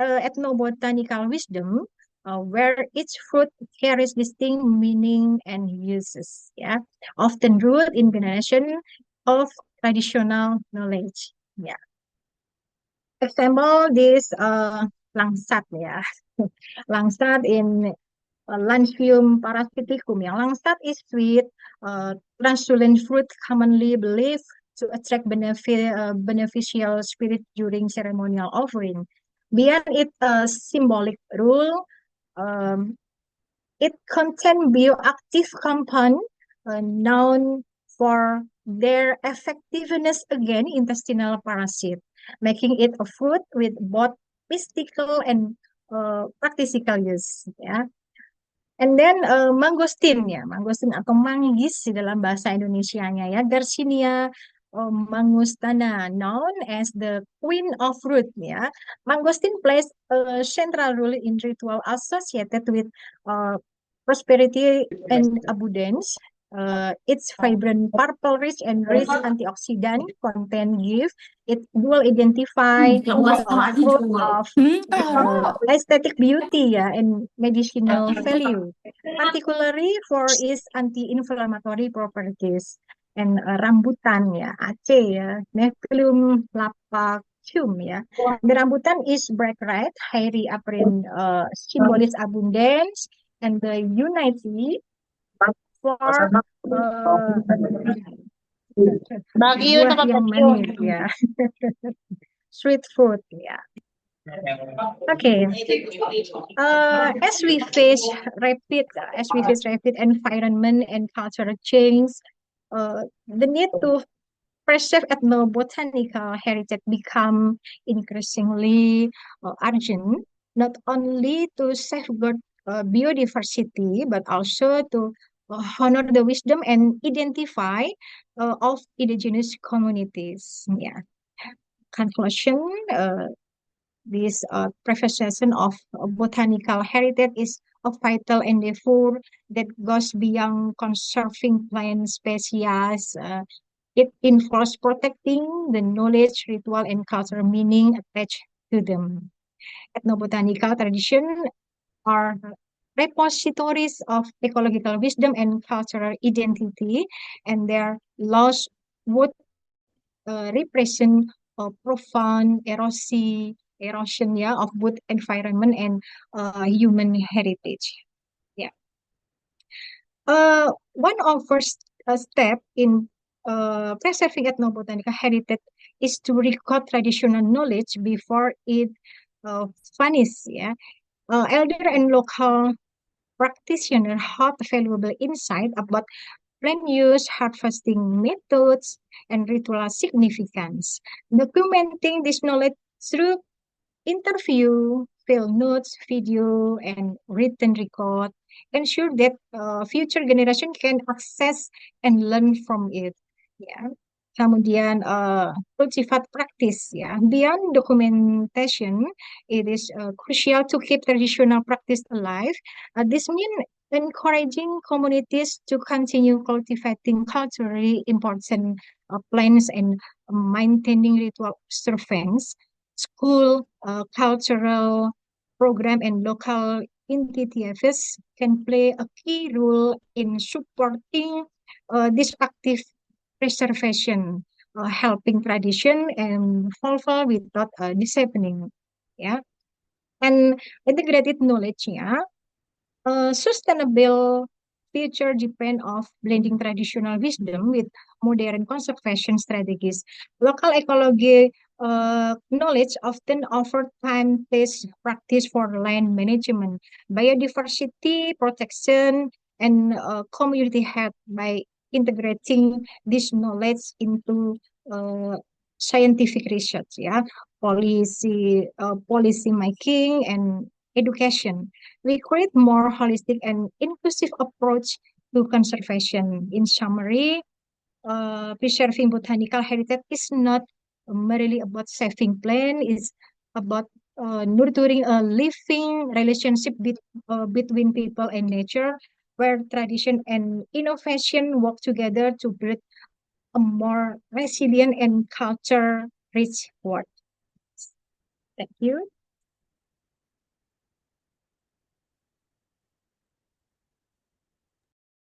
[SPEAKER 4] ethnobotanical wisdom, where each fruit carries distinct meaning and uses, yeah, often rooted in generation of traditional knowledge. Yeah. Example, this langsat, yeah. Langsat in Lanthium parasiticum. Yang langsat is sweet, translucent fruit commonly believed to attract beneficial spirit during ceremonial offering. Beyond its symbolic role, um, it contains bioactive compound known for their effectiveness against intestinal parasite, making it a fruit with both mystical and practical use. Ya. And then mangosteen ya, mangosteen atau manggis di dalam bahasa Indonesianya ya, Garcinia mangustana, known as the queen of fruit ya. Mangosteen plays a central role in ritual associated with uh, prosperity and abundance. Its vibrant purple rich and rich antioxidant content give it dual identify fruit of aesthetic beauty ya and medicinal value, particularly for its anti-inflammatory properties. And rambutan ya, Aceh ya, Neptunium lapacum ya. The rambutan is bright red, hairy apparent, symbolic abundance, and the unity for buah yang manis ya. Sweet fruit ya. Okay. As we face rapid environment and cultural change, the need to preserve ethnobotanical heritage become increasingly urgent, not only to safeguard biodiversity, but also to honor the wisdom and identify of indigenous communities. Yeah. conclusion, this preservation of botanical heritage is a vital endeavor that goes beyond conserving plant species. It involves protecting the knowledge, ritual, and cultural meaning attached to them. Ethnobotanical tradition are repositories of ecological wisdom and cultural identity, and their loss would represent a profound erosion, yeah, of both environment and human heritage. Yeah. One of first step in preserving ethnobotanical heritage is to record traditional knowledge before it uh, vanishes. Yeah. Elder and local practitioners have valuable insight about plant use, harvesting methods, and ritual significance. Documenting this knowledge through interview, field notes, video, and written record ensure that future generation can access and learn from it. Ya. Kemudian cultivat practice, ya. Beyond documentation, it is crucial to keep traditional practice alive. This means encouraging communities to continue cultivating culturally important plants and maintaining ritual observance. School, cultural program, and local initiatives can play a key role in supporting this active preservation, helping tradition and fulfill without disabling. Yeah, and integrated knowledge. Yeah, sustainable future depend of blending traditional wisdom with modern conservation strategies. Local ecology knowledge often offer time-based practice for land management, biodiversity protection, and community health by integrating this knowledge into uh, scientific research, yeah, policy making, and education. We create more holistic and inclusive approach to conservation. In summary, preserving botanical heritage is not merely about saving plant, it's about nurturing a living relationship between people and nature, where tradition and innovation work together to build a more resilient and culture-rich world. Thank you.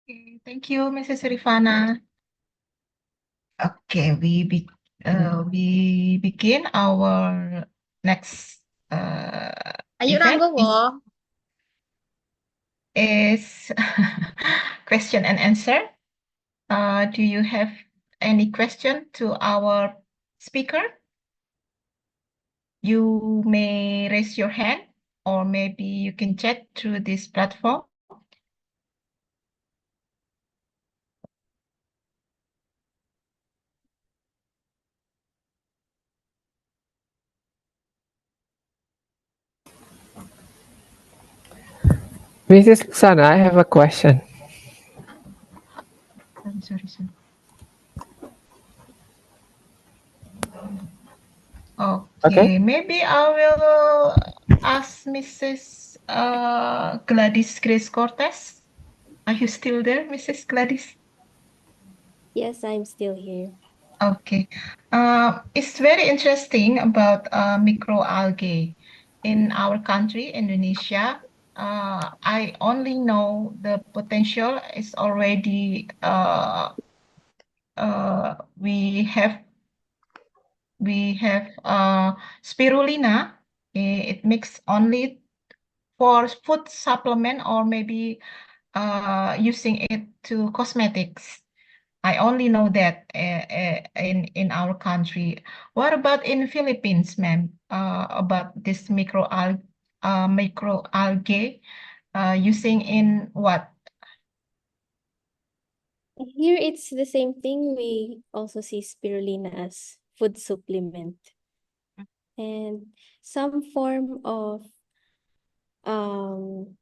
[SPEAKER 2] Okay, thank you, Mrs. Rifana. Okay, we begin our next
[SPEAKER 3] Ayo
[SPEAKER 2] event
[SPEAKER 3] Ranggowo.
[SPEAKER 2] is question and answer. Do you have any question to our speaker? You may raise your hand, or maybe you can chat through this platform.
[SPEAKER 1] Mrs. Sana, I have a question.
[SPEAKER 2] Sorry. Okay, maybe I will ask Mrs. Gladys Grace Cortez. Are you still there, Mrs. Gladys?
[SPEAKER 3] Yes, I'm still here.
[SPEAKER 2] Okay. It's very interesting about microalgae. In our country, Indonesia, I only know the potential is already we have spirulina. It makes only for food supplement or maybe using it to cosmetics. I only know that in our country. What about in Philippines, ma'am? About this microalgae using in what?
[SPEAKER 3] Here it's the same thing. We also see spirulina as food supplement. And some form of um,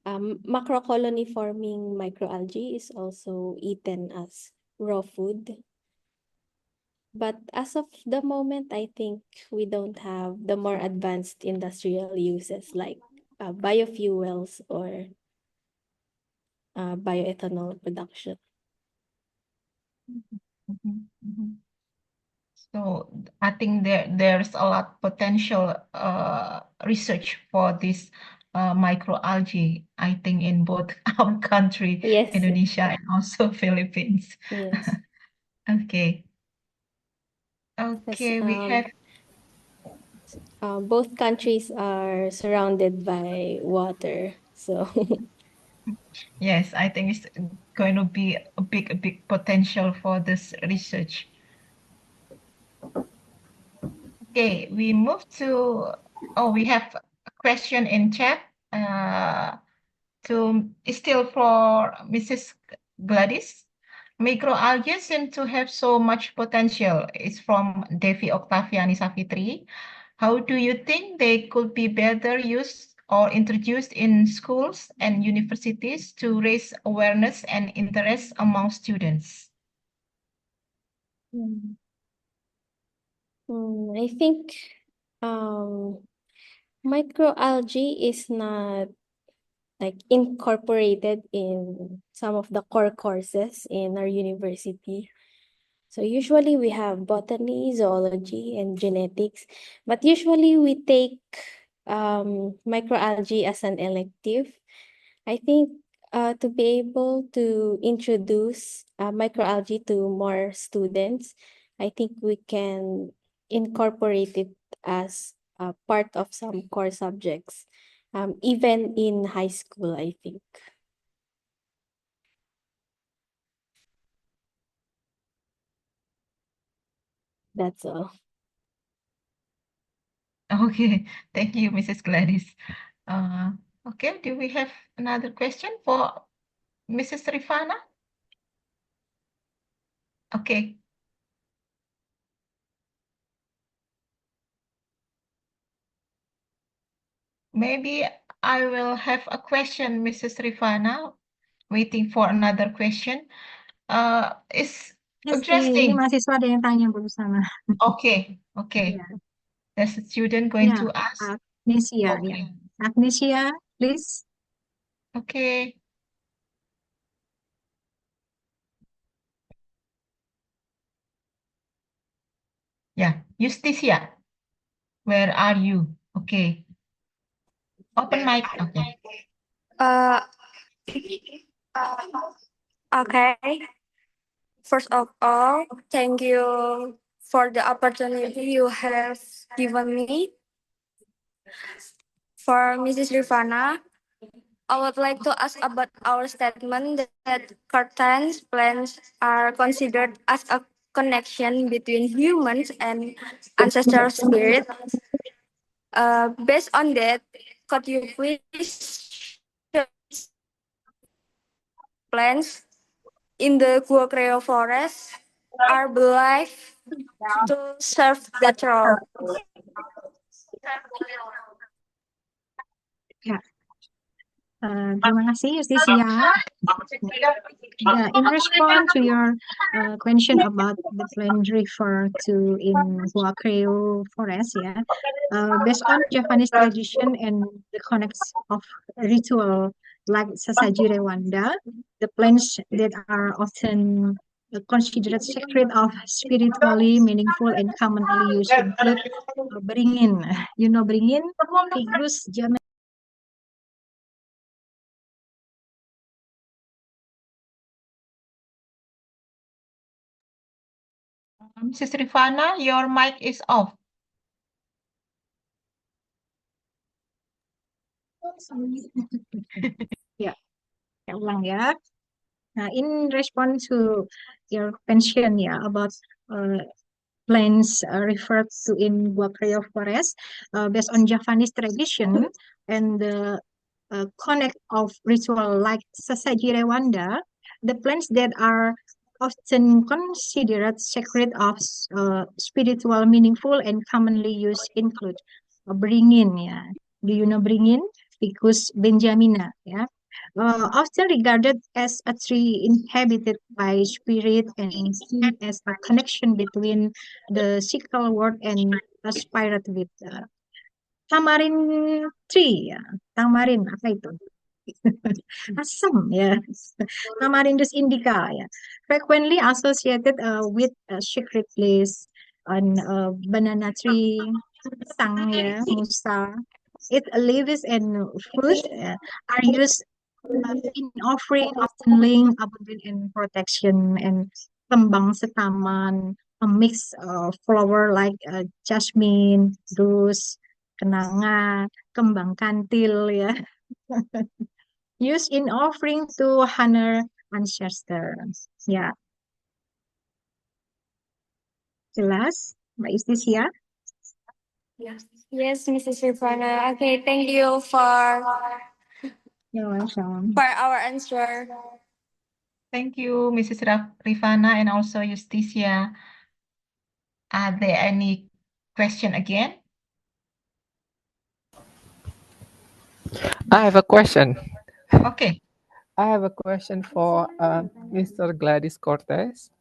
[SPEAKER 3] macrocolony forming microalgae is also eaten as raw food. But as of the moment, I think we don't have the more advanced industrial uses like biofuels or bioethanol production.
[SPEAKER 2] Mhm, mhm. So I think there's a lot potential research for this microalgae, I think in both our country,
[SPEAKER 3] Yes,
[SPEAKER 2] Indonesia and also Philippines.
[SPEAKER 3] yes.
[SPEAKER 2] Okay.
[SPEAKER 3] Because
[SPEAKER 2] Okay, we have,
[SPEAKER 3] both countries are surrounded by water. So
[SPEAKER 2] yes, I think it's going to be a big potential for this research. Okay, we move to, oh, we have a question in chat. Still for Mrs. Gladys. Microalgae seem to have so much potential. It's from Devi Octaviani Savitri. How do you think they could be better used or introduced in schools and universities to raise awareness and interest among students?
[SPEAKER 3] I think microalgae is not like incorporated in some of the core courses in our university. So usually we have botany, zoology, and genetics, but usually we take microalgae as an elective. I think to be able to introduce microalgae to more students, I think we can incorporate it as a part of some core subjects, even in high school, I think. That's all.
[SPEAKER 2] Okay, thank you, Mrs. Gladys. Uh, okay, do we have another question for Mrs. Rifana? Okay. Maybe I will have a question, Mrs. Rifana, waiting for another question. It's
[SPEAKER 4] Yes, ini
[SPEAKER 2] interesting.
[SPEAKER 4] mahasiswa ada yang tanya barusan.
[SPEAKER 2] Okay, okay.
[SPEAKER 4] Ya,
[SPEAKER 2] There's a student going
[SPEAKER 4] ya,
[SPEAKER 2] to ask.
[SPEAKER 4] Agnesia, ya.
[SPEAKER 2] Okay,
[SPEAKER 4] Agnesia, please.
[SPEAKER 2] okay. Yeah, Justicia, where are you? Okay, open mic. Okay.
[SPEAKER 5] Uh, okay. First of all, thank you for the opportunity you have given me. For Mrs. Rifana, I would like to ask about our statement that curtains plants are considered as a connection between humans and ancestral spirit. Based on that, could you please show plants in the Guacreo forest are believed to serve that role?
[SPEAKER 4] Ya, terima kasih, Justisia. Yeah, in response to your question about the plant referred to in Huacreo forest, yeah, based on Japanese tradition and the connects of ritual like Sasaji Rewanda, the plants that are often considered sacred of spiritually meaningful and commonly used include beringin. You know beringin, Ficus jame.
[SPEAKER 2] Mrs. Rifana, your mic is off.
[SPEAKER 4] Ya, saya ulang ya. Nah, in response to your question ya about plants referred to in Guacreo forest, based on Japanese tradition and the connect of ritual like Sasaji Rewanda, the plants that are often considered sacred of spiritual, meaningful, and commonly used include beringin ya. Do you know beringin? Ficus benjamina ya. often regarded as a tree inhabited by spirit and seen as a connection between the physical world and a spirit with tamarin tree. Ya. Tamarin apa itu? Asam ya. Tamarindus indica ya. Frequently associated with a secret place on banana tree, sang ya, musa. Its leaves and fruit are used in offering, often laying abundant in protection and kembang setaman, a mix of flower like jasmine, rose, kenanga, kembang kantil ya. Used in offering to honor ancestors. Ya, jelas, Mbak Istisia?
[SPEAKER 5] Yes, Mrs. Rifana. Okay, thank you for
[SPEAKER 4] You're welcome.
[SPEAKER 5] our answer.
[SPEAKER 2] Thank you, Mrs. Rifana and also Justicia. Are there any question again?
[SPEAKER 1] I have a question.
[SPEAKER 2] Okay.
[SPEAKER 1] I have a question for Mr. Gladys Cortez.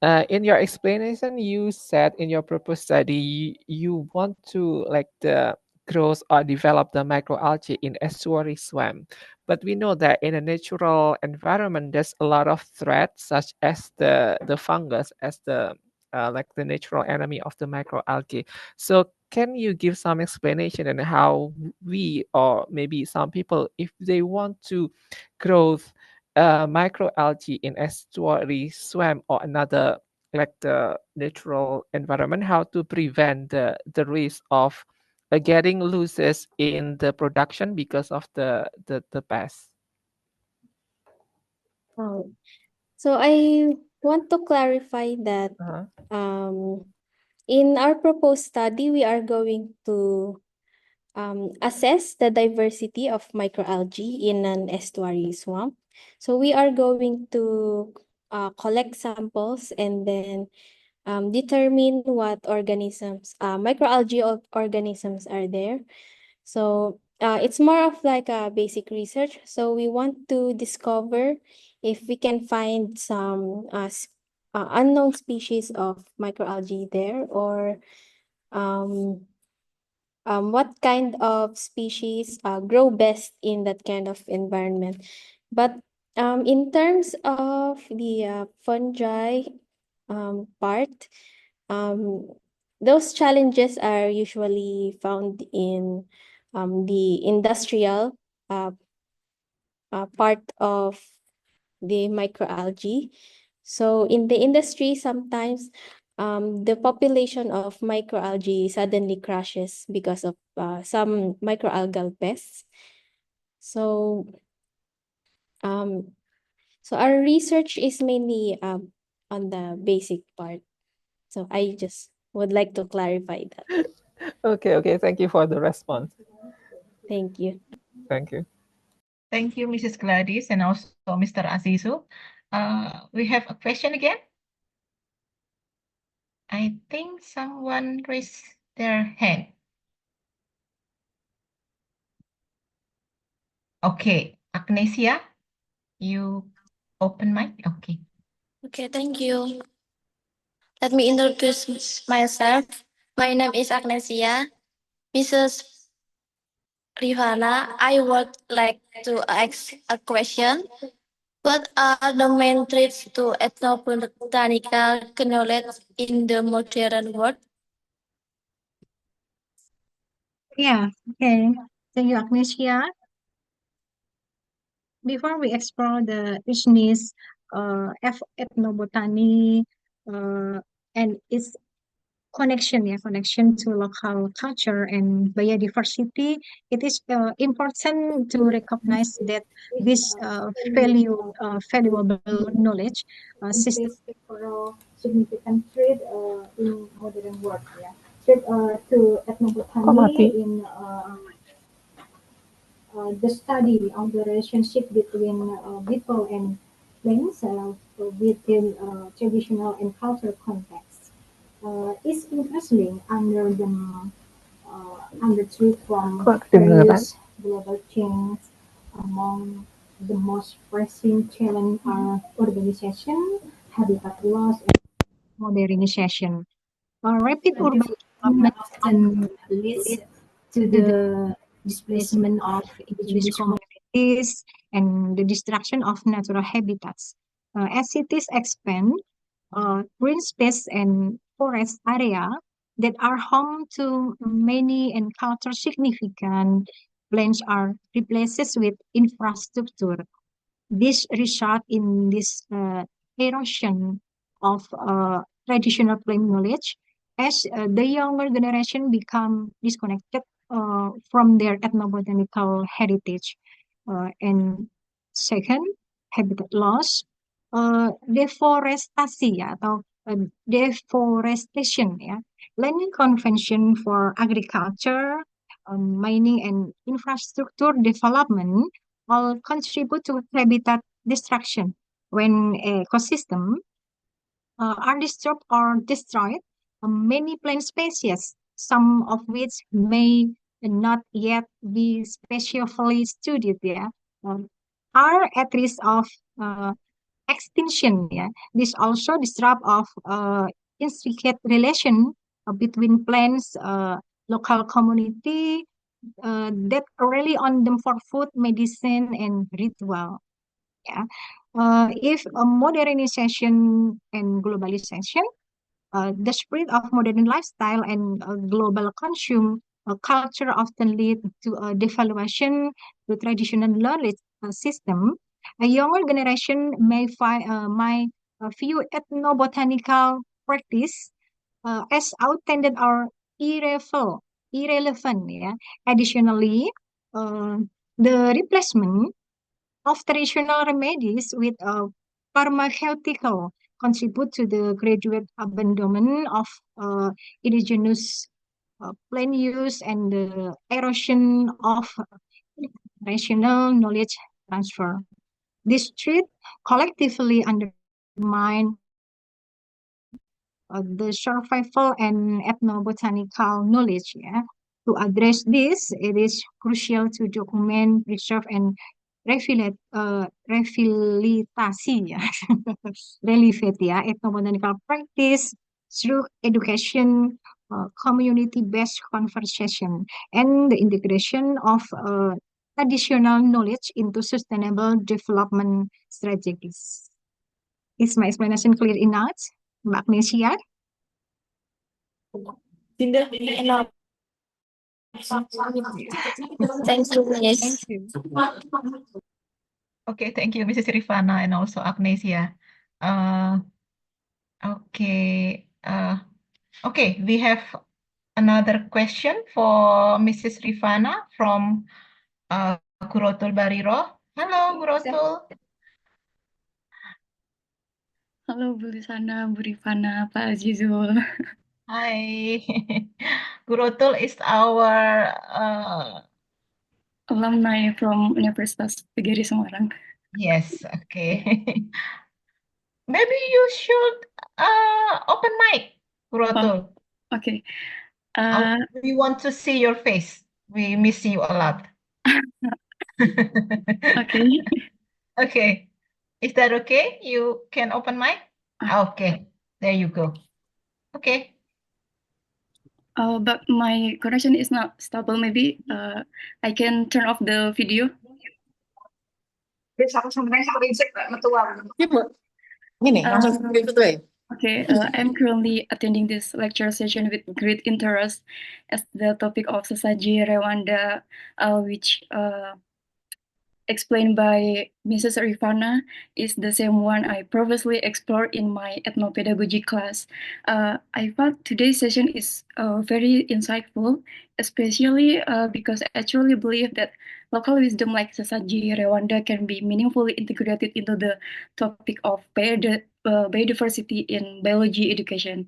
[SPEAKER 1] In your explanation, you said in your proposed study you want to like the growth or develop the microalgae in estuary swamp. But we know that in a natural environment, there's a lot of threats, such as the fungus, as the like the natural enemy of the microalgae. So can you give some explanation on how we, or maybe some people, if they want to grow microalgae in estuary swamp or another like the natural environment, how to prevent the risk of getting losses in the production because of the pest?
[SPEAKER 3] Oh, so I want to clarify that
[SPEAKER 1] Uh-huh.
[SPEAKER 3] in our proposed study, we are going to assess the diversity of microalgae in an estuary swamp. So we are going to collect samples and then determine what organisms, microalgae organisms are there. So it's more of like a basic research. So we want to discover if we can find some unknown species of microalgae there, or what kind of species grow best in that kind of environment. But in terms of the fungi part, those challenges are usually found in the industrial part of the microalgae. So in the industry, sometimes the population of microalgae suddenly crashes because of some microalgal pests. So so our research is mainly on the basic part. So I just would like to clarify that.
[SPEAKER 1] Okay. Thank you for the response.
[SPEAKER 3] Thank you.
[SPEAKER 1] Thank you.
[SPEAKER 2] Thank you, Mrs. Gladys, and also Mr. Azizu. We have a question again. I think someone raised their hand. Okay, Agnesia, you open mic. Okay.
[SPEAKER 5] Okay, thank you. Let me introduce myself. My name is Agnesia. Mrs. Rivana, I would like to ask a question. What are the main threats to ethnobotanical knowledge in the modern world?
[SPEAKER 4] Yeah, okay. Thank you, Agnesia. Before we explore the richness of ethnobotany and its connection to local culture and biodiversity, it is important to recognize that this valuable knowledge several significant trade in modern world. Yeah. Trade to ethnobotany in the study of the relationship between people and plants within traditional and cultural contexts is interesting under threat from various global change among the most pressing challenge are urbanization, habitat loss, and modernization. Rapid urban development often leads to the displacement of indigenous communities and the destruction of natural habitats. As cities expand, green space and forest area that are home to many and culture significant plants are replaced with infrastructure. This result in this erosion of traditional plant knowledge as the younger generation become disconnected from their ethnobotanical heritage. And second, habitat loss, deforestasi ya, atau deforestation ya, landing convention for agriculture, mining and infrastructure development all contribute to habitat destruction. When ecosystem are disturbed or destroyed, many plant species, some of which may not yet be specially studied, are at risk of uh, extinction. This also disrupt of intricate relation between plants, local community that rely on them for food, medicine, and ritual. Yeah. If modernization and globalization, the spread of modern lifestyle and global consume culture often lead to a devaluation to traditional knowledge system. A younger generation may view ethnobotanical practice as outdated or irrelevant. Yeah. Additionally, uh, the replacement of traditional remedies with pharmaceutical contribute to the gradual abandonment of indigenous plant use and the erosion of rational knowledge transfer. This threat collectively undermine the survival and ethnobotanical knowledge. Yeah. To address this, it is crucial to document, preserve, and rehabilitasi ya, relevate ya, ethnobotanical practice through education, community-based conversation, and the integration of additional knowledge into sustainable development strategies. Is my explanation clear enough, Mbak Agnesia?
[SPEAKER 5] Enough. Thank you, Miss.
[SPEAKER 4] Thank you.
[SPEAKER 2] Okay, thank you, Mrs. Rifana and also Agnesia. Okay, okay, we have another question for Mrs. Rifana from Gurotul Bariro. Hello, Gurotul.
[SPEAKER 6] Halo Bu Lisana, Bu Rifana, Pak Azizul.
[SPEAKER 2] Hi. Gurotul is our
[SPEAKER 6] Alumni from Universitas PGRI Semarang.
[SPEAKER 2] yes, okay. Maybe you should open mic, Gurotul.
[SPEAKER 6] Okay.
[SPEAKER 2] We want to see your face. We miss you a lot.
[SPEAKER 6] Okay.
[SPEAKER 2] Okay. Is that okay? You can open mic? Okay. There you go. Okay.
[SPEAKER 6] But my connection is not stable. Maybe I can turn off the video. Okay, I'm currently attending this lecture session with great interest as the topic of Sesaji Rwanda, which explained by Mrs. Rifana is the same one I previously explored in my ethnopedagogy class. I thought today's session is very insightful, especially because I truly believe that local wisdom like Sesaji Rwanda can be meaningfully integrated into the topic of biodiversity in biology education.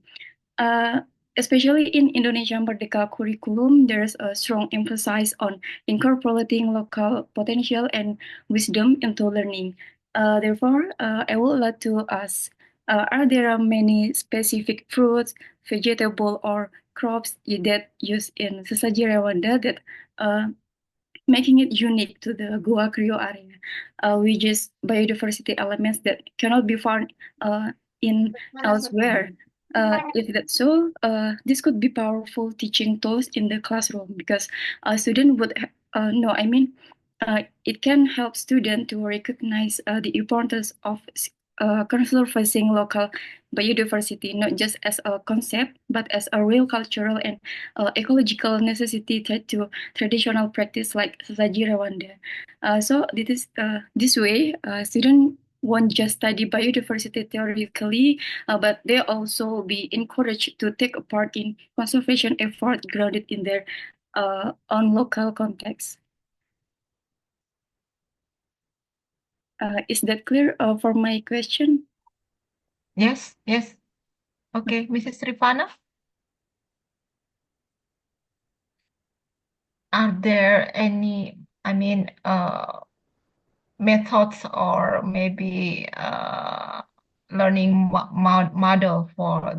[SPEAKER 6] Especially in Indonesia Merdeka curriculum, there's a strong emphasis on incorporating local potential and wisdom into learning. Therefore, I would like to ask, are there many specific fruits, vegetable, or crops that used in Sesaji Rwanda that making it unique to the Goa Creo area. We use biodiversity elements that cannot be found in elsewhere. If that's so, this could be powerful teaching tools in the classroom because a student would know. It can help students to recognize the importance of conserving local biodiversity, not just as a concept, but as a real cultural and ecological necessity tied to traditional practice like Saji Rwanda. So this way, students won't just study biodiversity theoretically, but they also be encouraged to take a part in conservation effort grounded in their own local context. Is that clear for my question?
[SPEAKER 2] Yes, yes. Okay, Mrs. Rifana? Are there any, methods or maybe learning model for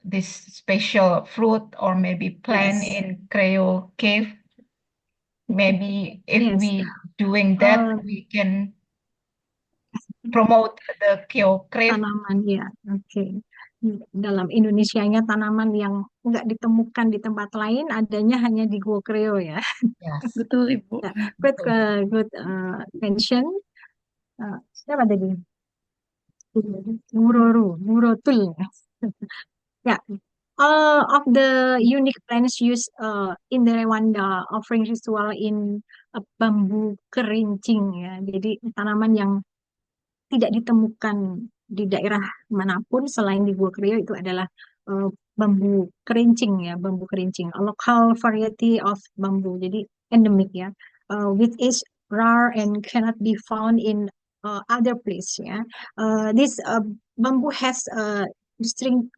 [SPEAKER 2] this special fruit or maybe plant
[SPEAKER 6] Yes.
[SPEAKER 2] in Creo Cave? Maybe if
[SPEAKER 4] Yes.
[SPEAKER 2] we doing that, we can promote the Creo Cave.
[SPEAKER 4] Tanaman ya, oke. Dalam Indonesianya tanaman yang nggak ditemukan di tempat lain adanya hanya di Gua Creo ya.
[SPEAKER 2] Yes.
[SPEAKER 6] Betul, Ibu.
[SPEAKER 4] Ya, good mention. Siapa tadi? Murotul. Yeah. All of the unique plants used in the Rwanda offering ritual in bambu kerincing ya. Jadi tanaman yang tidak ditemukan di daerah manapun selain di Gua Creo itu adalah bambu kerincing ya, bambu kerincing, a local variety of bambu, jadi endemic ya, which is rare and cannot be found in other place ya. This bamboo has distinct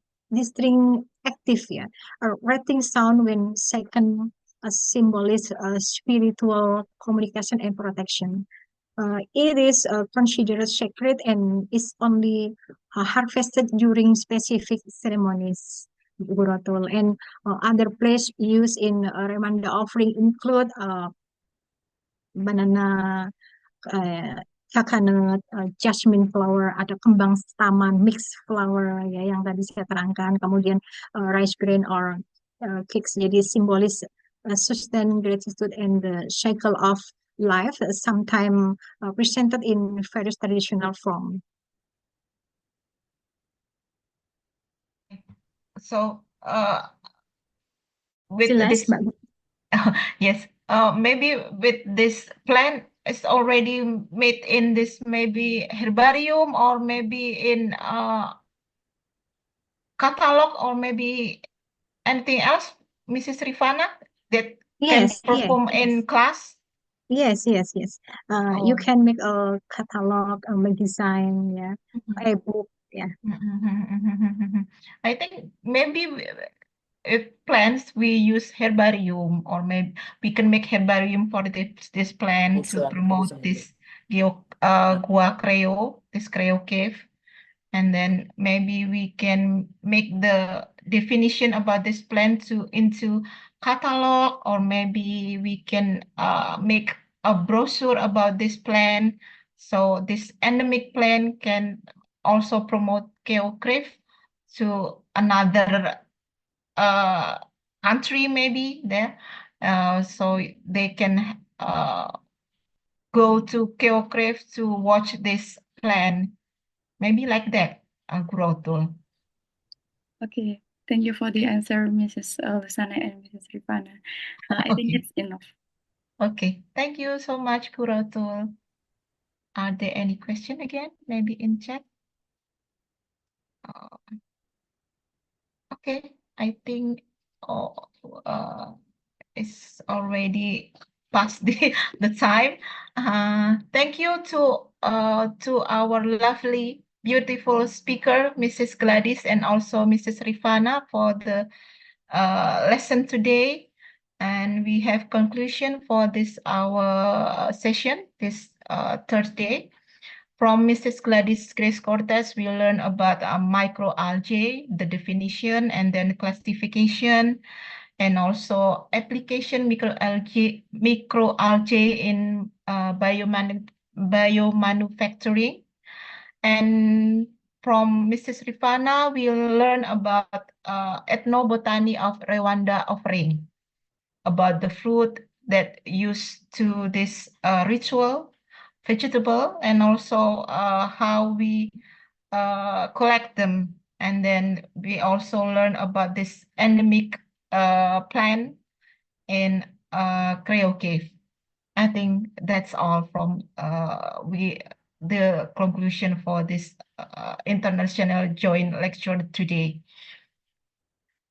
[SPEAKER 4] active ya, a rattling sound when shaken, a symbolic spiritual communication and protection. It is considered sacred and is only harvested during specific ceremonies. Guratul. And other places used in Rwanda offering include banana, coconut, jasmine flower, ada kembang taman, mixed flower ya yang tadi saya terangkan. Kemudian rice grain or cakes, jadi simbolis sustain gratitude and the cycle of life, sometimes presented in various traditional form.
[SPEAKER 2] So, with
[SPEAKER 4] Jelas,
[SPEAKER 2] this,
[SPEAKER 4] Mbak.
[SPEAKER 2] yes, maybe with this plant is already made in this maybe herbarium or maybe in catalog or maybe anything else, Mrs. Rifana, that can
[SPEAKER 4] Yes,
[SPEAKER 2] perform in class?
[SPEAKER 4] yes. You can make a catalog, make design, yeah, a book, yeah.
[SPEAKER 2] I think maybe if plants we use herbarium or maybe we can make herbarium for this plant to promote this Gua Creo, this Creo cave. And then maybe we can make the definition about this plant into catalog, or maybe we can make a brochure about this plant. So this endemic plant can also promote Geocrypt to another country maybe there. So they can go to Geocrypt to watch this plant. Maybe like that, Guru.
[SPEAKER 6] Okay, thank you for the answer, Mrs. Lusana and Mrs. Rifana. I think
[SPEAKER 2] Okay.
[SPEAKER 6] it's enough.
[SPEAKER 2] Okay, thank you so much, Guru. Are there any question again? Maybe in chat? Okay, I think it's already past the time. Thank you to our lovely, beautiful speaker, Mrs. Gladys, and also Mrs. Rifana for the lesson today. And we have conclusion for this our session this Thursday. From Mrs. Gladys Grace Cortez, we learn about microalgae, the definition, and then classification, and also application microalgae in biomanufacturing. And from Mrs. Rifana, we'll learn about ethnobotany of Rwanda offering, about the fruit that used to this ritual vegetable, and also how we collect them. And then we also learn about this endemic plant in Creo Cave. I think that's all from the conclusion for this international joint lecture today.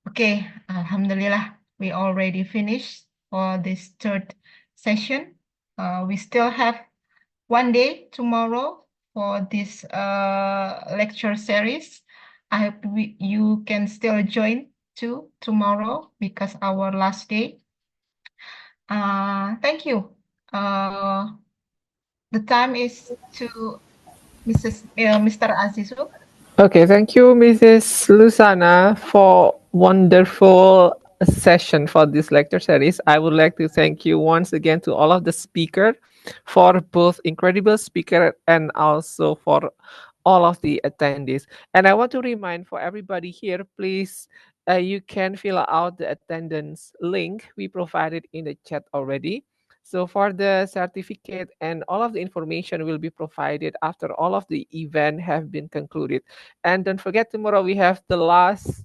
[SPEAKER 2] Okay, Alhamdulillah, we already finished for this third session. We still have one day tomorrow for this lecture series. I hope you can still join too tomorrow because our last day. Thank you. The time is to Mr. Azizul.
[SPEAKER 1] Okay, thank you, Mrs. Lusana, for wonderful session for this lecture series. I would like to thank you once again to all of the speakers for both incredible speaker and also for all of the attendees. And I want to remind for everybody here, please, you can fill out the attendance link we provided in the chat already. So for the certificate and all of the information will be provided after all of the event have been concluded. And don't forget, tomorrow we have the last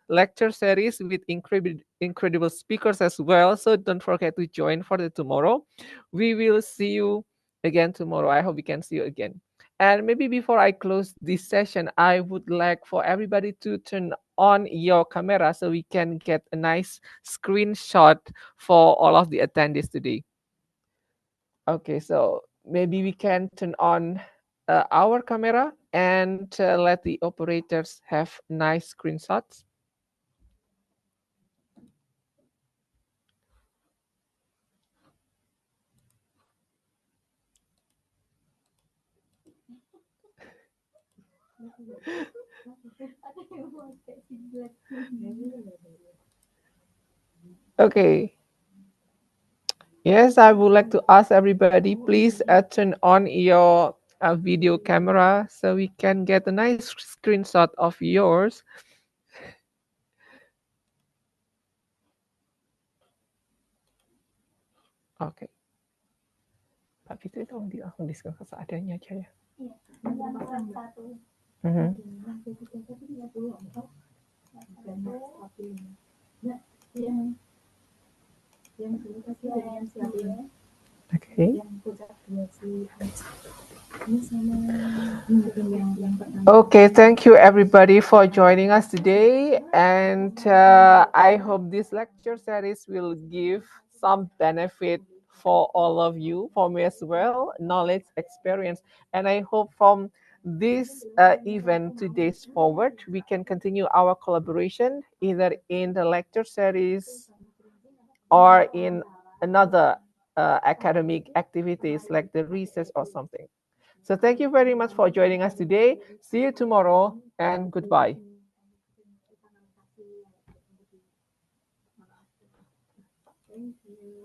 [SPEAKER 1] lecture series with incredible speakers as well. So don't forget to join for the tomorrow. We will see you again tomorrow. I hope we can see you again. And maybe before I close this session, I would like for everybody to turn on your camera so we can get a nice screenshot for all of the attendees today. Okay, so maybe we can turn on our camera and let the operators have nice screenshots. Okay. Yes, I would like to ask everybody, please turn on your video camera so we can get a nice screenshot of yours. Oke. Pak Fitri tolong langsung diskon seadanya aja ya. Mhm. Okay. Okay, thank you everybody for joining us today, and I hope this lecture series will give some benefit for all of you, for me as well, knowledge, experience, and I hope from this event today's forward, we can continue our collaboration either in the lecture series or in another academic activities like the research or something. So thank you very much for joining us today. See you tomorrow and goodbye. Thank you.